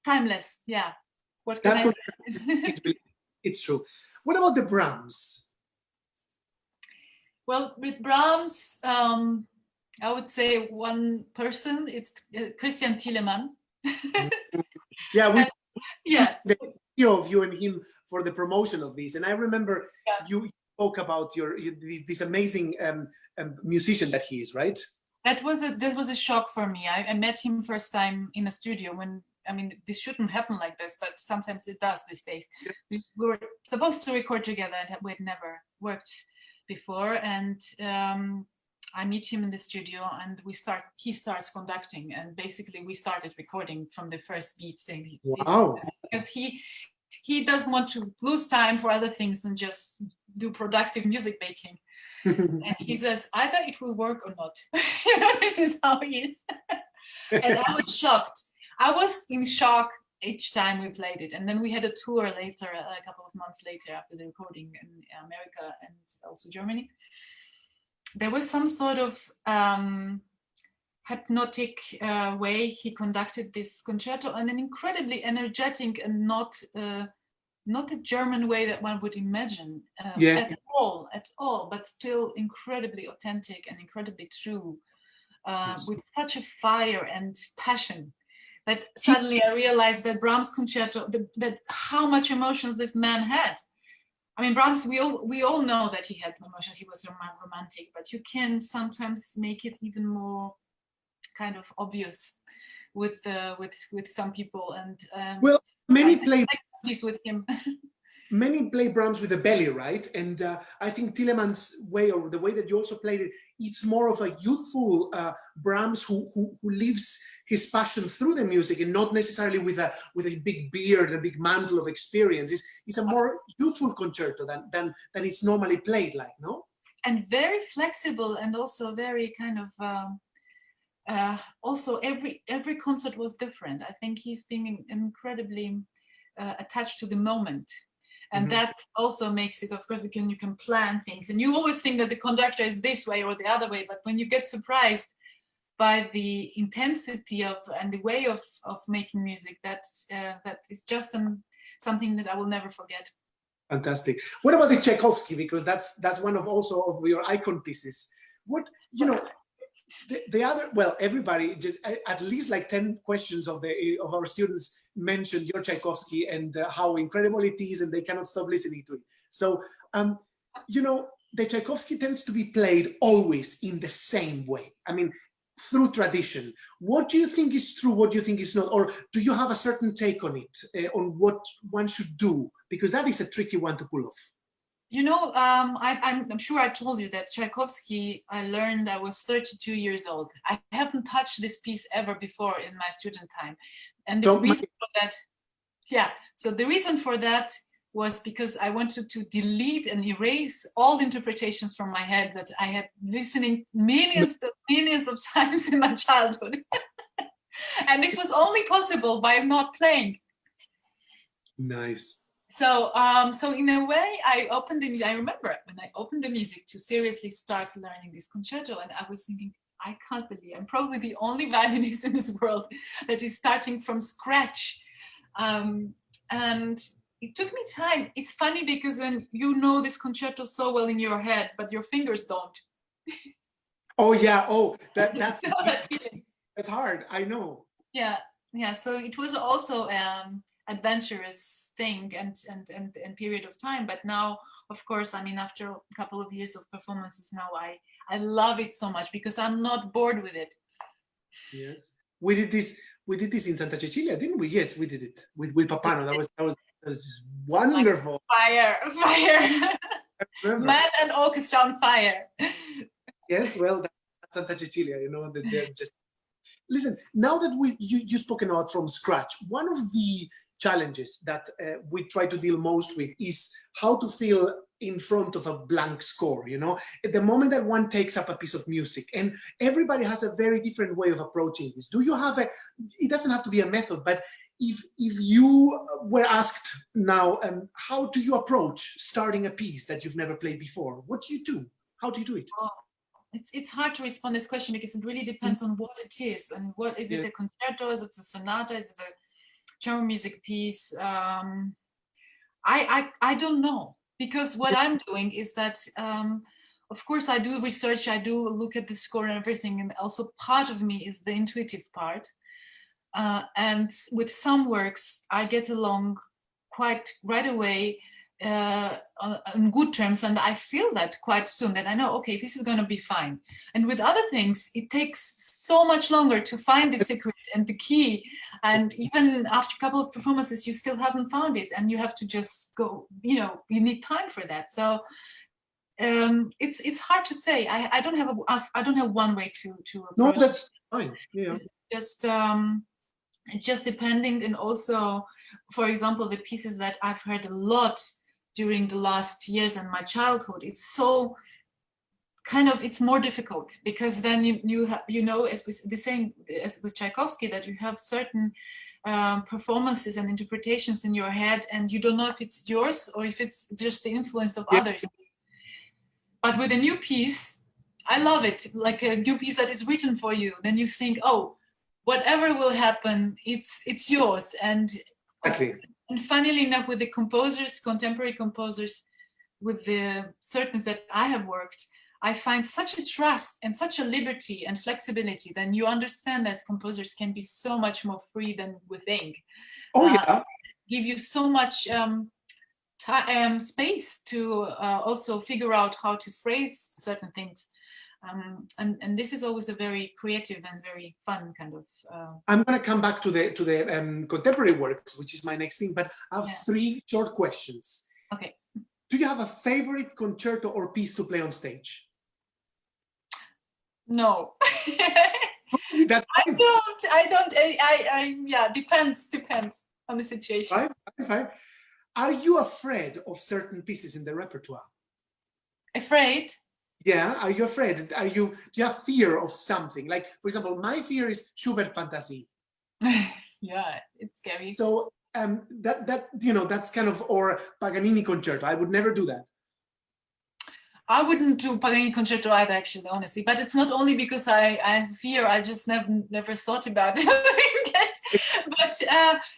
B: timeless. Yeah. What can I say?
A: It's true. What about the Brahms?
B: Well, with Brahms, I would say one person, it's Christian Thielemann.
A: Yeah, the video of you and him for the promotion of this, and I remember you spoke about this amazing musician that he is, right? That was
B: a shock for me. I met him first time in a studio when, I mean, this shouldn't happen like this, but sometimes it does these days. We were supposed to record together and we'd never worked before, and I meet him in the studio and he starts conducting, and basically we started recording from the first beat. Saying,
A: wow.
B: Because he doesn't want to lose time for other things than just do productive music making. And he says, either it will work or not. This is how he is. And I was shocked. I was in shock each time we played it. And then we had a tour later, a couple of months later after the recording in America and also Germany. There was some sort of hypnotic way he conducted this concerto, and an incredibly energetic and not a German way that one would imagine at all, but still incredibly authentic and incredibly true, with such a fire and passion that suddenly I realized that Brahms concerto, that how much emotions this man had. I mean, Brahms, we all know that he had emotions, he was romantic, but you can sometimes make it even more kind of obvious with some people, and
A: well, many play
B: this with him.
A: Many play Brahms with a belly, right? And I think Tielemann's way, or the way that you also played it, it's more of a youthful Brahms who lives his passion through the music, and not necessarily with a big beard, a big mantle of experience. It's a more youthful concerto than it's normally played like, no?
B: And very flexible, and also very kind of also every concert was different. I think he's being incredibly attached to the moment. And that also makes it, of course, you can plan things. And you always think that the conductor is this way or the other way, but when you get surprised by the intensity and the way of making music, that is just something that I will never forget.
A: Fantastic. What about the Tchaikovsky? Because that's one of also of your icon pieces. What, the other, well, everybody, just at least like 10 questions of our students mentioned your Tchaikovsky and how incredible it is, and they cannot stop listening to it. So, the Tchaikovsky tends to be played always in the same way. I mean, through tradition. What do you think is true? What do you think is not? Or do you have a certain take on it, on what one should do? Because that is a tricky one to pull off.
B: I'm sure I told you that Tchaikovsky, I learned I was 32 years old. I haven't touched this piece ever before in my student time. And the reason for that, so the reason for that was because I wanted to delete and erase all interpretations from my head that I had listening millions of times in my childhood. And it was only possible by not playing.
A: Nice.
B: So, so in a way, I remember when I opened the music to seriously start learning this concerto, and I was thinking, I can't believe I'm probably the only violinist in this world that is starting from scratch. And it took me time. It's funny because then you know this concerto so well in your head, but your fingers don't.
A: Oh yeah. Oh, that's
B: that feeling.
A: It's hard. I know.
B: Yeah, yeah. So it was also adventurous thing and period of time. But now, of course, I mean, after a couple of years of performances, now I love it so much because I'm not bored with it.
A: Yes, we did this in Santa Cecilia, didn't we? Yes, we did it with Papano. That was just wonderful.
B: Like fire. Man and orchestra on fire.
A: Yes, well, that's Santa Cecilia, you know, they're just... Listen, now that you've spoken about from scratch, one of the challenges that we try to deal most with is how to feel in front of a blank score, you know, at the moment that one takes up a piece of music, and everybody has a very different way of approaching this. Do you have it doesn't have to be a method, but if you were asked now, how do you approach starting a piece that you've never played before? What do you do? How do you do it?
B: Oh, it's hard to respond to this question because it really depends on what it is and what is it, a concerto, is it a sonata, is it a chamber music piece? I don't know, because what I'm doing is that of course I do research, I do look at the score and everything, and also part of me is the intuitive part, and with some works I get along quite right away on good terms, and I feel that quite soon, that I know, okay, this is going to be fine. And with other things, it takes so much longer to find the secret and the key, and even after a couple of performances you still haven't found it, and you have to just go, you know, you need time for that. So it's hard to say. I don't have one way to approach.
A: No, that's fine. Yeah.
B: It's just depending, and also, for example, the pieces that I've heard a lot during the last years and my childhood, it's so kind of, it's more difficult, because then you know, as with Tchaikovsky, that you have certain performances and interpretations in your head, and you don't know if it's yours or if it's just the influence of others. But with a new piece, I love it, like a new piece that is written for you, then you think, oh, whatever will happen, it's yours. And
A: exactly.
B: And funnily enough, with the composers, contemporary composers, with the certain that I have worked, I find such a trust and such a liberty and flexibility. Then you understand that composers can be so much more free than we think.
A: Oh yeah.
B: Give you so much space to also figure out how to phrase certain things. And this is always a very creative and very fun kind of.
A: I'm going to come back to the contemporary works, which is my next thing, but I have 3 short questions.
B: Okay.
A: Do you have a favorite concerto or piece to play on stage?
B: No.
A: That's fine.
B: I don't. Yeah, depends on the situation.
A: Fine. Are you afraid of certain pieces in the repertoire?
B: Afraid?
A: Yeah, are you afraid? Do you have fear of something? Like, for example, my fear is Schubert Fantasie.
B: Yeah, it's scary.
A: So that you know, that's kind of, or Paganini Concerto. I would never do that.
B: I wouldn't do Paganini Concerto either, actually, honestly. But it's not only because I fear. I just never thought about it. But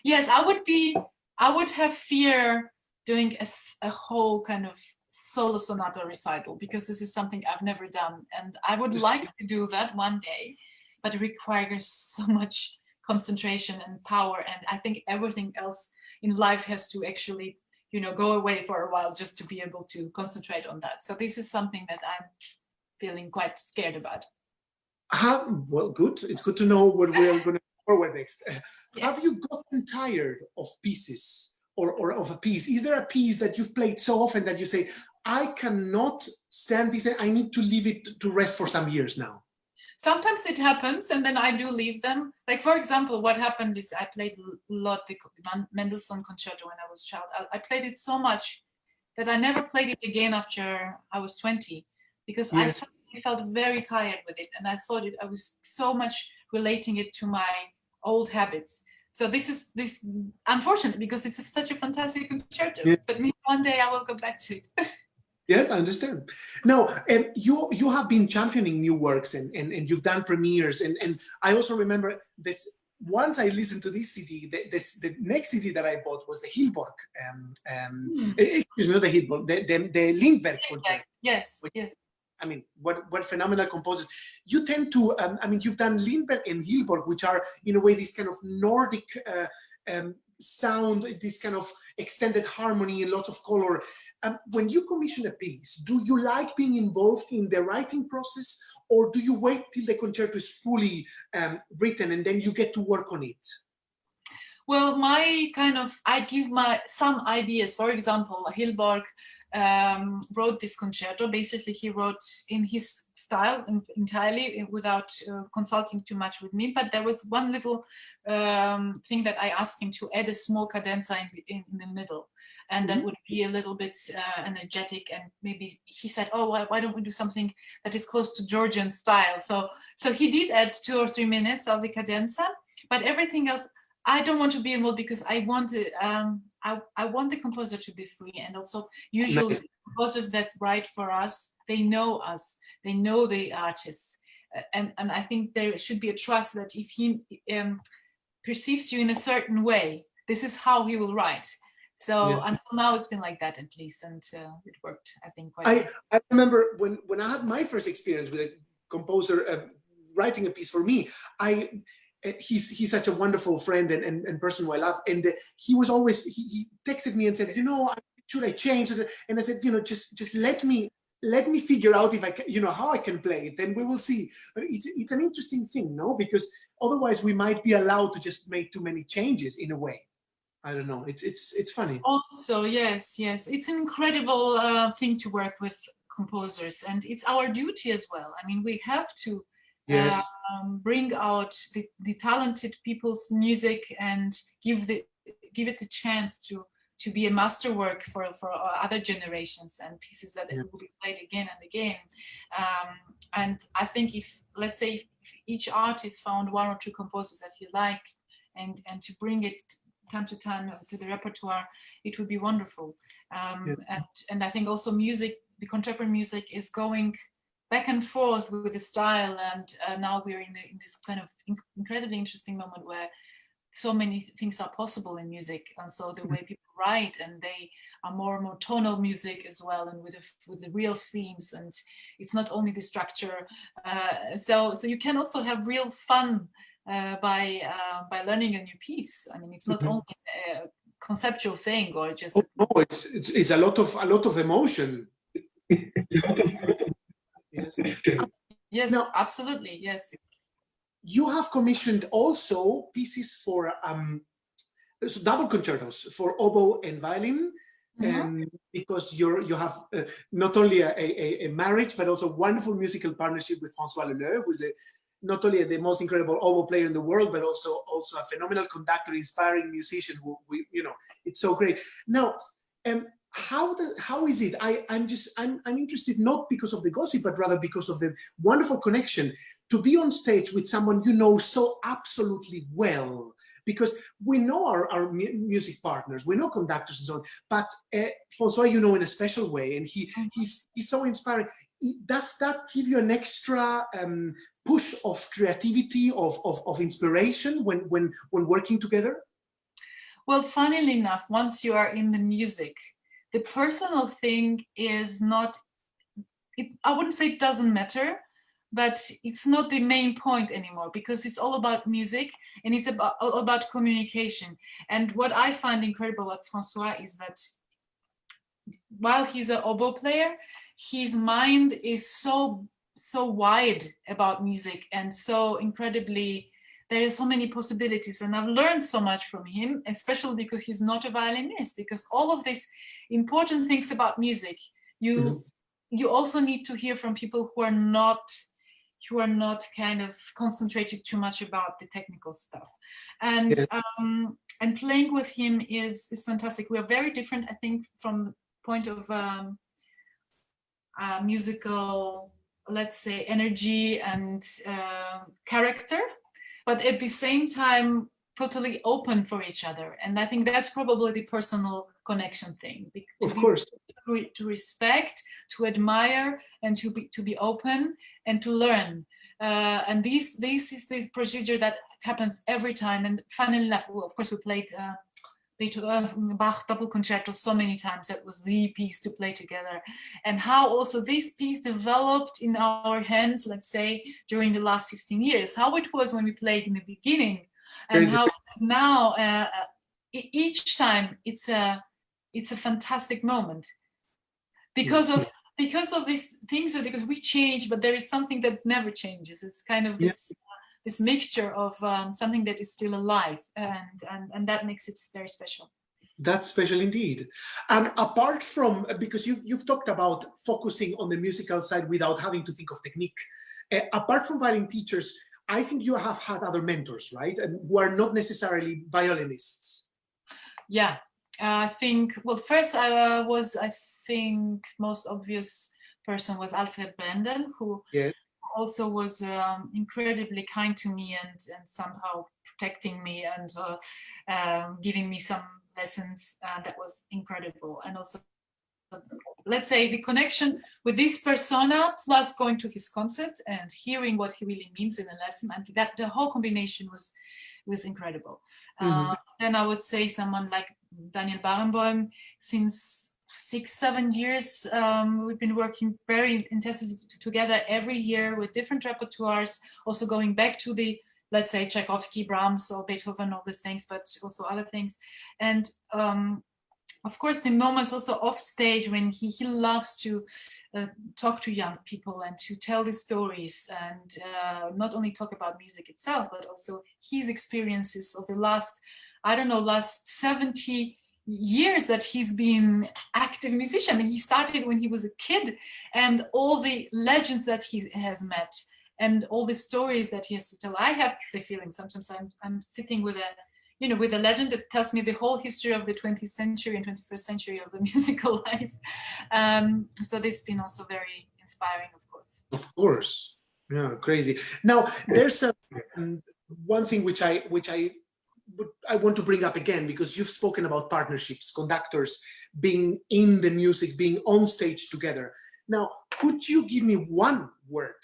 B: yes, I would have fear doing a whole kind of solo sonata recital, because this is something I've never done, and I would like to do that one day, but it requires so much concentration and power, and I think everything else in life has to actually, you know, go away for a while just to be able to concentrate on that. So this is something that I'm feeling quite scared about.
A: Well, good. It's good to know what we're going to go forward next. Yes. Have you gotten tired of pieces? Or of a piece? Is there a piece that you've played so often that you say, I cannot stand this, I need to leave it to rest for some years now?
B: Sometimes it happens, and then I do leave them. Like, for example, what happened is I played a lot the Mendelssohn Concerto when I was a child. I played it so much that I never played it again after I was 20, because I suddenly felt very tired with it, and I thought I was so much relating it to my old habits. So this is unfortunate, because it's such a fantastic concerto, but maybe one day I will go back to it.
A: Yes, I understand. Now, you have been championing new works, and you've done premieres, and I also remember this. Once I listened to this CD, the next CD that I bought was the Hilborg, excuse me, not the Hilborg, the Lindbergh Concerto.
B: Yes, yes.
A: I mean, what phenomenal composers. You tend to, I mean, you've done Lindbergh and Hilborg, which are, in a way, this kind of Nordic sound, this kind of extended harmony and lots of color. When you commission a piece, do you like being involved in the writing process, or do you wait till the concerto is fully written and then you get to work on it?
B: Well, I give some ideas. For example, Hilborg wrote this concerto. Basically, he wrote in his style entirely without consulting too much with me. But there was one little thing that I asked him to add a small cadenza in the middle. And that would be a little bit energetic, and maybe he said, "Oh, why don't we do something that is close to Georgian style?" So he did add 2 or 3 minutes of the cadenza, but everything else I don't want to be involved, because I want the composer to be free, and also usually composers that write for us, they know us, they know the artists, and I think there should be a trust that if he perceives you in a certain way, this is how he will write. So until now, it's been like that, at least, and it worked, I think, quite well.
A: I remember when I had my first experience with a composer writing a piece for me. He's such a wonderful friend and person who I love, and he was always, he texted me and said, should I change it? And I said, just let me figure out if I can, how I can play it, then we will see. But it's an interesting thing, no? Because otherwise we might be allowed to just make too many changes in a way. I don't know. It's funny.
B: Also, yes, it's an incredible thing to work with composers, and it's our duty as well. I mean, we have to bring out the talented people's music and give it the chance to be a masterwork for other generations, and pieces that will be played again and again. And I think let's say if each artist found 1 or 2 composers that he liked, and to bring it time to time to the repertoire, it would be wonderful. And I think also music, the contemporary music, is going back and forth with the style, and now we're in this kind of incredibly interesting moment where so many things are possible in music, and so the way people write, and they are more and more tonal music as well, and with the real themes, and it's not only the structure. So you can also have real fun by learning a new piece. I mean, it's not only a conceptual thing, or just
A: it's a lot of emotion.
B: Yes,
A: now,
B: absolutely, yes.
A: You have commissioned also pieces for double concertos for oboe and violin, because you have not only a marriage, but also a wonderful musical partnership with François Leleu, who's not only the most incredible oboe player in the world, but also a phenomenal conductor, inspiring musician who it's so great. Now, how is it? I'm interested, not because of the gossip, but rather because of the wonderful connection, to be on stage with someone you know so absolutely well. Because we know our music partners, we know conductors and so on, but François, in a special way, and he's so inspiring. Does that give you an extra push of creativity, of inspiration when working together?
B: Well, funnily enough, once you are in the music, the personal thing is not, I wouldn't say it doesn't matter, but it's not the main point anymore, because it's all about music, and it's all about communication. And what I find incredible about François is that while he's an oboe player, his mind is so wide about music, and so incredibly, there are so many possibilities, and I've learned so much from him, especially because he's not a violinist, because all of these important things about music, you also need to hear from people who are not you are not kind of concentrated too much about the technical stuff. And
A: Yes.
B: And playing with him is fantastic. We are very different, I think, from the point of musical, let's say, energy and character, but at the same time totally open for each other. And I think that's probably the personal connection thing.
A: Of course.
B: To respect, to admire, and to be open and to learn. And this is this procedure that happens every time. And funnily enough, of course, we played Beethoven, Bach double concerto so many times. That was the piece to play together. And how also this piece developed in our hands, let's say, during the last 15 years. How it was when we played in the beginning, and how now each time it's a fantastic moment because of these things, because we change, but there is something that never changes. It's kind of this mixture of something that is still alive, and that makes it very special.
A: That's special indeed. And apart from, because you've talked about focusing on the musical side without having to think of technique, apart from violin teachers, I think you have had other mentors, right? And who are not necessarily violinists.
B: Yeah, I think, well, first I think most obvious person was Alfred Brendel, who also was incredibly kind to me and somehow protecting me and giving me some lessons. That was incredible. And also, let's say, the connection with this persona plus going to his concerts and hearing what he really means in a lesson, and that the whole combination was incredible. Then I would say someone like Daniel Barenboim. Since 6-7 years we've been working very intensively together every year with different repertoires, also going back to the, let's say, Tchaikovsky, Brahms or Beethoven, all these things, but also other things. And of course, the moments also off stage when he loves to talk to young people and to tell the stories, and not only talk about music itself, but also his experiences of the last 70 years that he's been active musician. I mean, he started when he was a kid, and all the legends that he has met and all the stories that he has to tell. I have the feeling sometimes I'm sitting with a legend that tells me the whole history of the 20th century and 21st century of the musical life. So this has been also very inspiring, of course.
A: Of course. Yeah, crazy. Now, there's one thing which I want to bring up again, because you've spoken about partnerships, conductors being in the music, being on stage together. Now, could you give me one word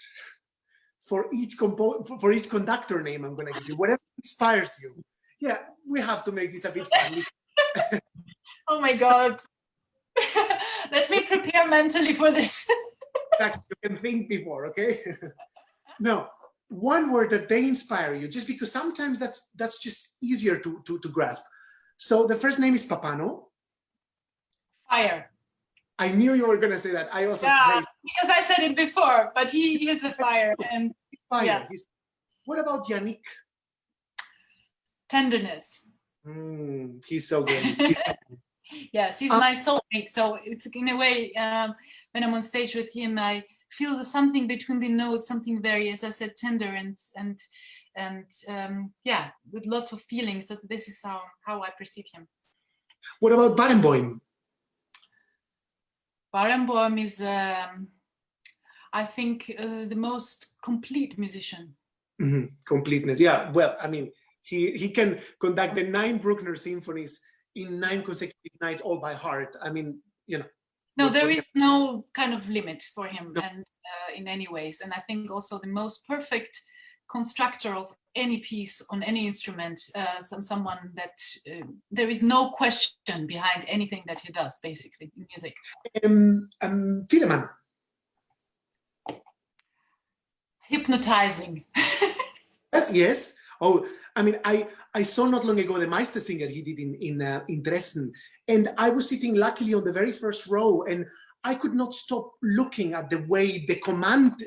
A: for each conductor name I'm going to give you, whatever inspires you? Yeah, we have to make this a bit fun.
B: Oh my God. Let me prepare mentally for this.
A: You can think before, okay? No, one word that they inspire you, just because sometimes that's just easier to grasp. So the first name is Papano.
B: Fire.
A: I knew you were going to say that. I also
B: because I said it before, but he is a fire. And
A: fire.
B: Yeah.
A: What about Yannick?
B: Tenderness.
A: He's so good.
B: Yes, he's my soulmate. So it's in a way, when I'm on stage with him, I feel something between the notes, something very, as I said, tender and yeah, with lots of feelings. That this is how I perceive him.
A: What about Barenboim?
B: Barenboim is, I think, the most complete musician.
A: Completeness. Yeah. Well, I mean, he can conduct the 9 Bruckner symphonies in 9 consecutive nights, all by heart. I mean,
B: No, there is no kind of limit for him, and in any ways. And I think also the most perfect constructor of any piece on any instrument, someone that there is no question behind anything that he does, basically, in music.
A: Tiedemann.
B: Hypnotizing.
A: Yes. Oh, I mean, I saw not long ago the Meistersinger he did in Dresden, and I was sitting luckily on the very first row, and I could not stop looking at the way the command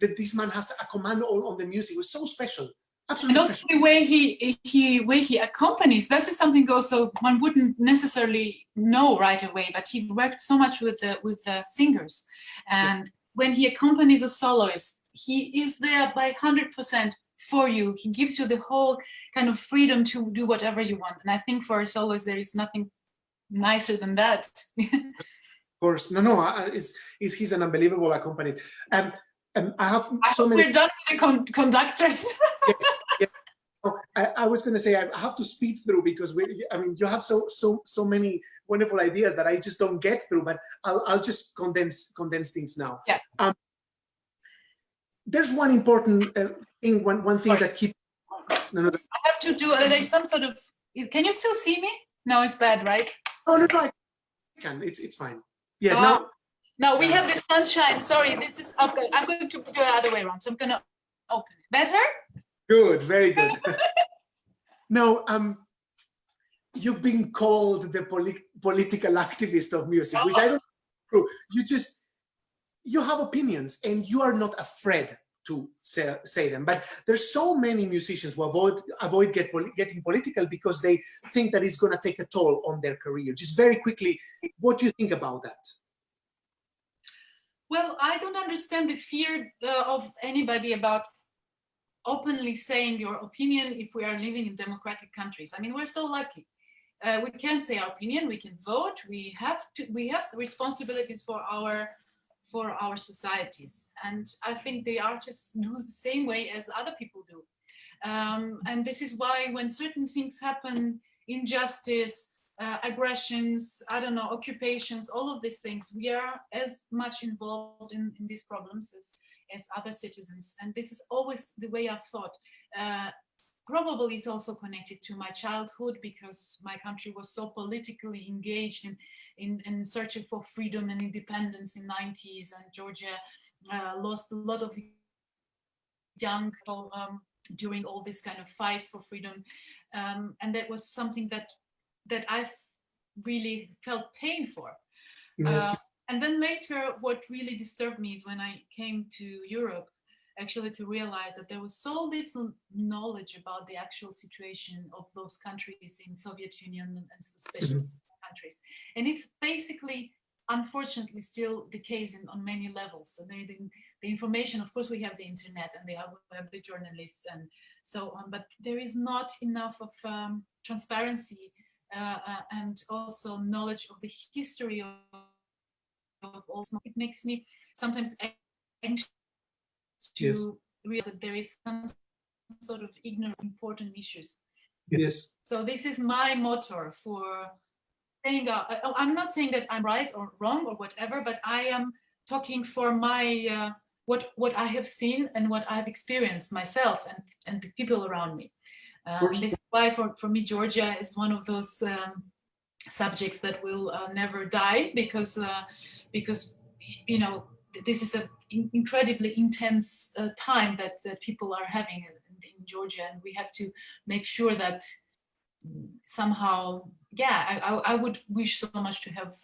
A: that this man has a command on the music. It was so special. Absolutely.
B: And also special. The way he accompanies, that is something also one wouldn't necessarily know right away, but he worked so much with the singers, and when he accompanies a soloist, he is there by 100% for you. He gives you the whole kind of freedom to do whatever you want. And I think for soloists, there is nothing nicer than that.
A: Of course, he's an unbelievable accompanist. I have so many.
B: We're done with the conductors.
A: Yes, yes. Oh, I was going to say I have to speed through because you have so many wonderful ideas that I just don't get through. But I'll just condense things now.
B: Yeah.
A: There's one important thing. One thing that keeps. No.
B: I have to do. There's some sort of. Can you still see me? No, it's bad, right?
A: Oh no, I can. It's fine. Yes. Now.
B: No, we have the sunshine. Sorry, this is okay. I'm going to do the other way around. So I'm going to open it. Better?
A: Good, very good. No, you've been called the political activist of music, which I don't know. You have opinions and you are not afraid to say them. But there's so many musicians who avoid getting political because they think that it's going to take a toll on their career. Just very quickly, what do you think about that?
B: Well, I don't understand the fear of anybody about openly saying your opinion if we are living in democratic countries. I mean, we're so lucky. We can say our opinion, we can vote, we have responsibilities for our societies. And I think the artists do the same way as other people do. And this is why when certain things happen, injustice, aggressions, I don't know, occupations, all of these things, we are as much involved in these problems as other citizens. And this is always the way I've thought. Probably it's also connected to my childhood because my country was so politically engaged in searching for freedom and independence in the 90s, and Georgia lost a lot of young people during all this kind of fights for freedom. And that was something that I've really felt pain for. Yes. And then later, what really disturbed me is when I came to Europe, actually to realize that there was so little knowledge about the actual situation of those countries in Soviet Union and especially countries. And it's basically, unfortunately, still the case on many levels. So the information, of course, we have the internet and we have the journalists and so on, but there is not enough of transparency and also knowledge of the history of all. It makes me sometimes anxious to realize that there is some sort of ignorance of important issues.
A: Yes.
B: So this is my motto for saying, I'm not saying that I'm right or wrong or whatever, but I am talking for my, what I have seen and what I've experienced myself and the people around me. This is why for me, Georgia is one of those subjects that will never die because you know, this is an incredibly intense time that people are having in Georgia, and we have to make sure that somehow, I would wish so much to have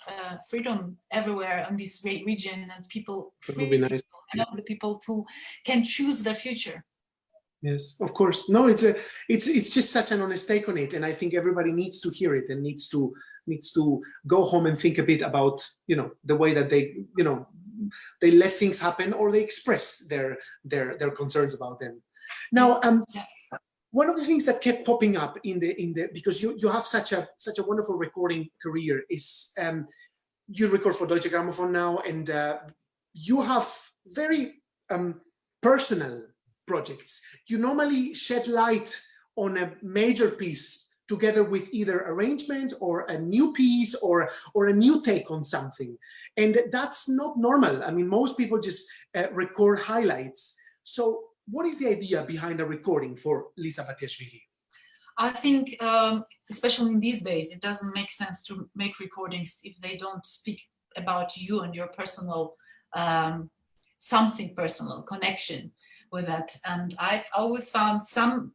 B: freedom everywhere in this great region and people, free people, nice. And all the people who can choose their future.
A: Yes, of course. No, it's just such an honest take on it, and I think everybody needs to hear it and needs to go home and think a bit about, you know, the way that they, you know, they let things happen or they express their concerns about them. Now, one of the things that kept popping up in the because you have such a wonderful recording career is you record for Deutsche Grammophon now, and you have very personal projects. You normally shed light on a major piece together with either arrangement or a new piece or a new take on something. And that's not normal. I mean, most people just record highlights. So what is the idea behind a recording for Lisa Batiashvili?
B: I think, especially in these days, it doesn't make sense to make recordings if they don't speak about you and your personal, something personal connection with that. And I've always found some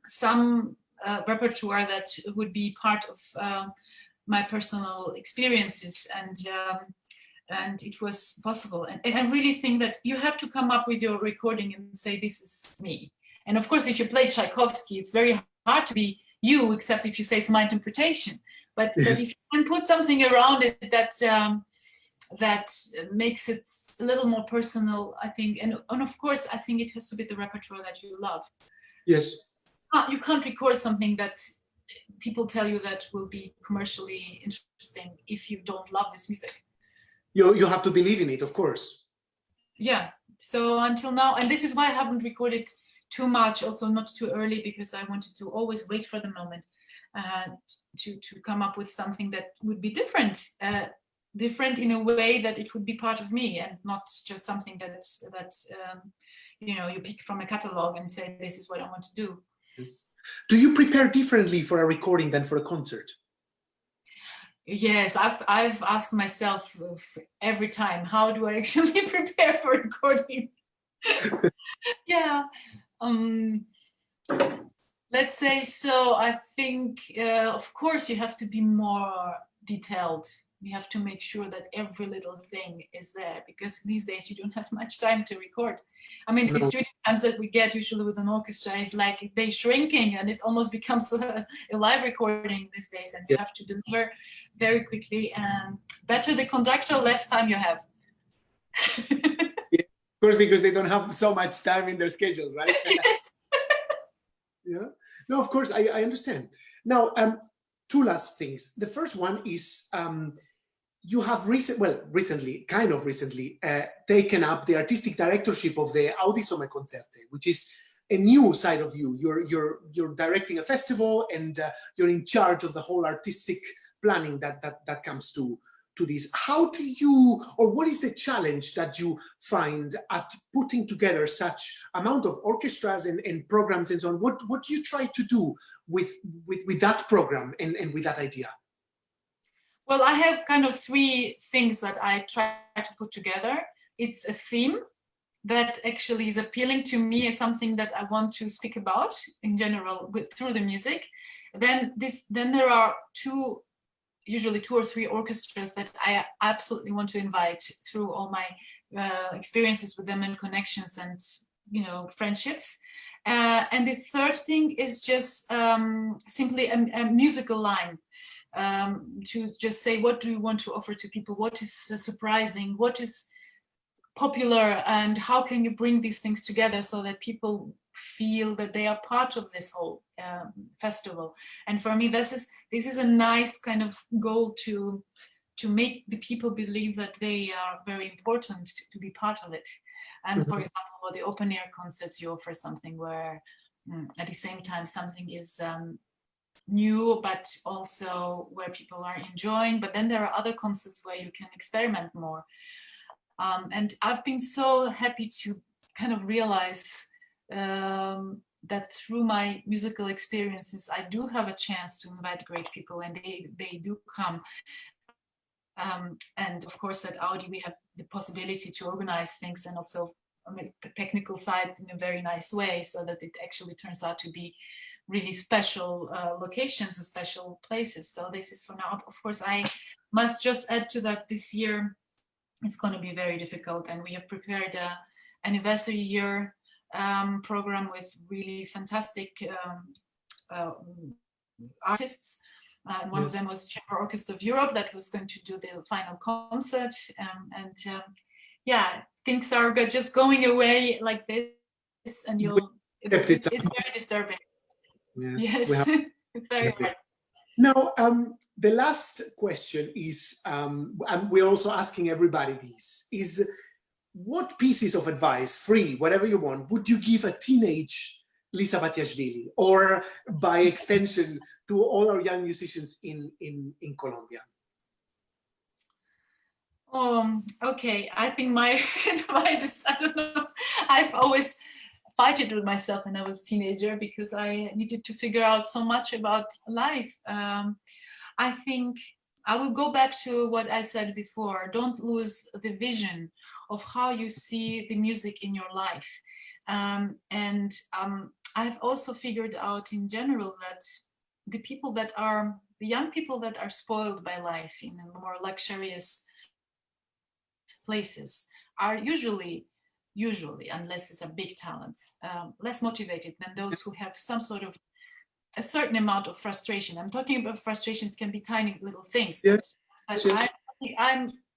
B: repertoire that would be part of my personal experiences, and it was possible. And I really think that you have to come up with your recording and say, this is me. And of course, if you play Tchaikovsky, it's very hard to be you, except if you say it's my interpretation. But if you can put something around it that that makes it a little more personal, I think. And of course, I think it has to be the repertoire that you love.
A: Yes.
B: You can't record something that people tell you that will be commercially interesting if you don't love this music.
A: You have to believe in it, of course.
B: Yeah. So until now, and this is why I haven't recorded too much, also not too early, because I wanted to always wait for the moment to come up with something that would be different. Different in a way that it would be part of me, and not just something that you know, you pick from a catalog and say, this is what I want to do.
A: Yes. Do you prepare differently for a recording than for a concert?
B: Yes, I've asked myself every time, how do I actually prepare for recording? Yeah. Let's say so. I think, of course, you have to be more detailed. You have to make sure that every little thing is there, because these days you don't have much time to record. I mean, the studio times that we get usually with an orchestra is like they're shrinking, and it almost becomes a live recording these days, and you have to deliver very quickly. And better the conductor, less time you have.
A: Yeah, of course, because they don't have so much time in their schedule, right?
B: Yes.
A: Yeah. No, of course, I understand. Now, two last things. The first one is you have recently taken up the artistic directorship of the Audisome Concerte, which is a new side of you. You're directing a festival, and you're in charge of the whole artistic planning that comes to this. How do you, or what is the challenge that you find at putting together such amount of orchestras and programs and so on? What do you try to do with that program and with that idea?
B: Well, I have kind of three things that I try to put together. It's a theme that actually is appealing to me as something that I want to speak about in general through the music. Then there are usually two or three orchestras that I absolutely want to invite through all my experiences with them and connections and, you know, friendships. And the third thing is just simply a musical line, to just say, what do you want to offer to people? What is surprising? What is popular? And how can you bring these things together so that people feel that they are part of this whole festival? And for me, this is a nice kind of goal to make the people believe that they are very important to be part of it. And for example, for the open air concerts, you offer something where at the same time something is new, but also where people are enjoying. But then there are other concerts where you can experiment more. And I've been so happy to kind of realize that through my musical experiences, I do have a chance to invite great people, and they do come. And of course, at Audi, we have the possibility to organize things, and also on the technical side in a very nice way, so that it actually turns out to be really special locations and special places. So this is for now. Of course, I must just add to that, this year it's going to be very difficult, and we have prepared an anniversary year program with really fantastic artists. One of them was Chamber Orchestra of Europe that was going to do the final concert, and yeah, things are just going away like this, and it's very disturbing. Yes, it's very hard.
A: Now, the last question is, and we're also asking everybody this, is what pieces of advice, free, whatever you want, would you give a teenage Lisa Batiashvili, or by extension to all our young musicians in Colombia?
B: Okay, I think my advice is, I don't know, I've always fighted with myself when I was a teenager, because I needed to figure out so much about life. I think I will go back to what I said before. Don't lose the vision of how you see the music in your life. And I've also figured out in general that the young people that are spoiled by life in more luxurious places are usually, unless it's a big talent, less motivated than those who have some sort of a certain amount of frustration. I'm talking about frustration, it can be tiny little things.
A: Yes.
B: But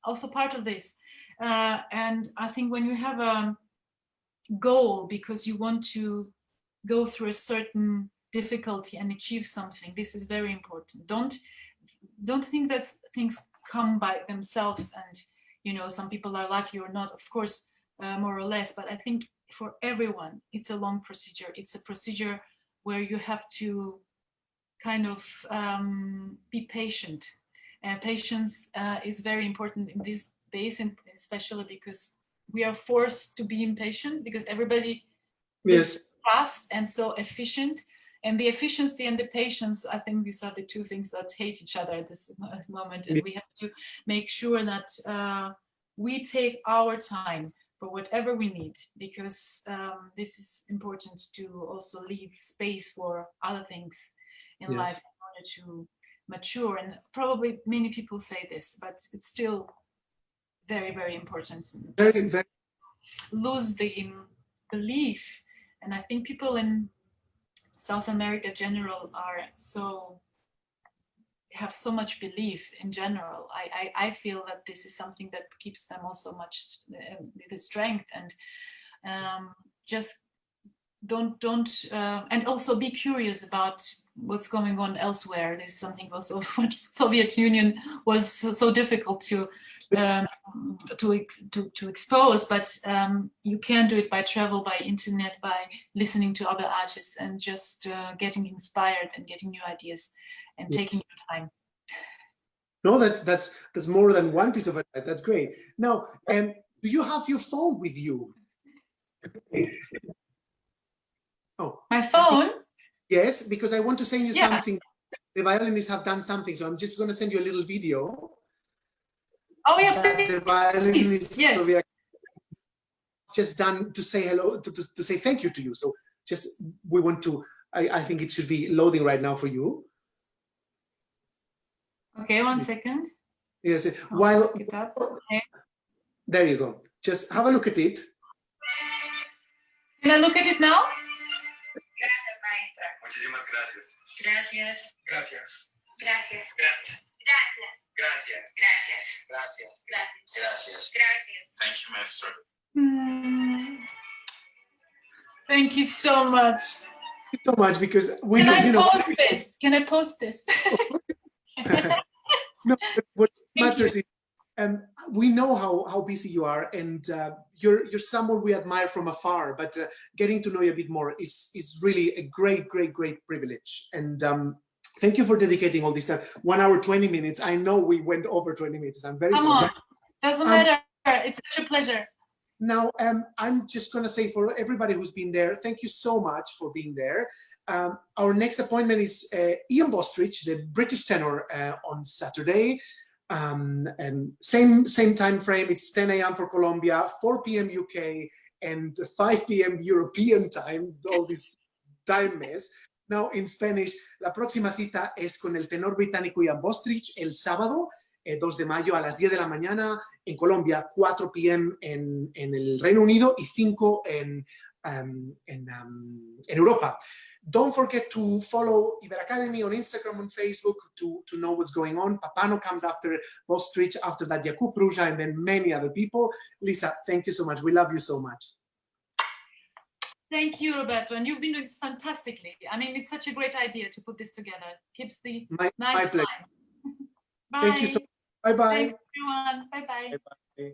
B: also part of this. And I think when you have a goal because you want to go through a certain difficulty and achieve something, this is very important. Don't think that things come by themselves and, you know, some people are lucky or not, of course, more or less, but I think for everyone, it's a long procedure. It's a procedure where you have to kind of be patient. Patience is very important in these days, and especially because we are forced to be impatient because everybody is fast and so efficient. And the efficiency and the patience, I think these are the two things that hate each other at this moment. And we have to make sure that we take our time for whatever we need, because this is important to also leave space for other things in life in order to mature. And probably many people say this, but it's still very, very important. Very. Lose the belief. And I think people in South America general have so much belief in general. I feel that this is something that keeps them also much the strength, and just don't and also be curious about what's going on elsewhere. There's something also what Soviet Union was so difficult to expose, but you can do it by travel, by internet, by listening to other artists, and just getting inspired and getting new ideas and taking your time.
A: No, that's more than one piece of advice. That's great. Now, do you have your phone with you? Oh,
B: my phone?
A: Yes, because I want to send you something. The violinists have done something, so I'm just going to send you a little video.
B: Oh yeah,
A: the violinists
B: yes.
A: Just done to say hello, to say thank you to you. So just we want to. I think it should be loading right now for you.
B: Okay, 1 second.
A: Yes.
B: I'll look it up. Okay.
A: There you go. Just have a look at it.
B: Can I look at it now?
C: Gracias, maestra.
D: Muchísimas gracias.
C: Gracias.
D: Gracias.
C: Gracias.
D: Gracias.
C: Gracias.
D: Gracias.
C: Gracias.
D: Gracias.
C: Gracias.
D: Gracias.
C: Gracias.
D: Thank you, maestro.
B: Thank you so much.
A: Thank you so much, because we
B: Can
A: know,
B: I
A: you know.
B: post this? Can I post this?
A: No, what matters is, we know how busy you are, and you're someone we admire from afar. But getting to know you a bit more is really a great privilege. And thank you for dedicating all this time. 1 hour 20 minutes. I know we went over 20 minutes. I'm very sorry.
B: Come on, doesn't matter. It's such a pleasure.
A: Now, I'm just going to say for everybody who's been there, thank you so much for being there. Our next appointment is Ian Bostridge, the British tenor, on Saturday. And same time frame. It's 10 a.m. for Colombia, 4 p.m. UK, and 5 p.m. European time, all this time mess. Now, in Spanish, la próxima cita es con el tenor británico Ian Bostridge el sábado, 2 de mayo a las 10 de la mañana en Colombia, 4 p.m. en el Reino Unido y 5 en Europa. Don't forget to follow Iber Academy on Instagram and Facebook to know what's going on. Papano comes after Bostridge, after that Jakub Ruja, and then many other people. Lisa, thank you so much. We love you so much.
B: Thank you, Roberto, and you've been doing fantastically. I mean, it's such a great idea to put this together. Keeps the nice
A: my pleasure.
B: time. Bye.
A: Thank you so much. Bye-bye.
B: Thanks, everyone. Bye-bye.
A: Bye-bye.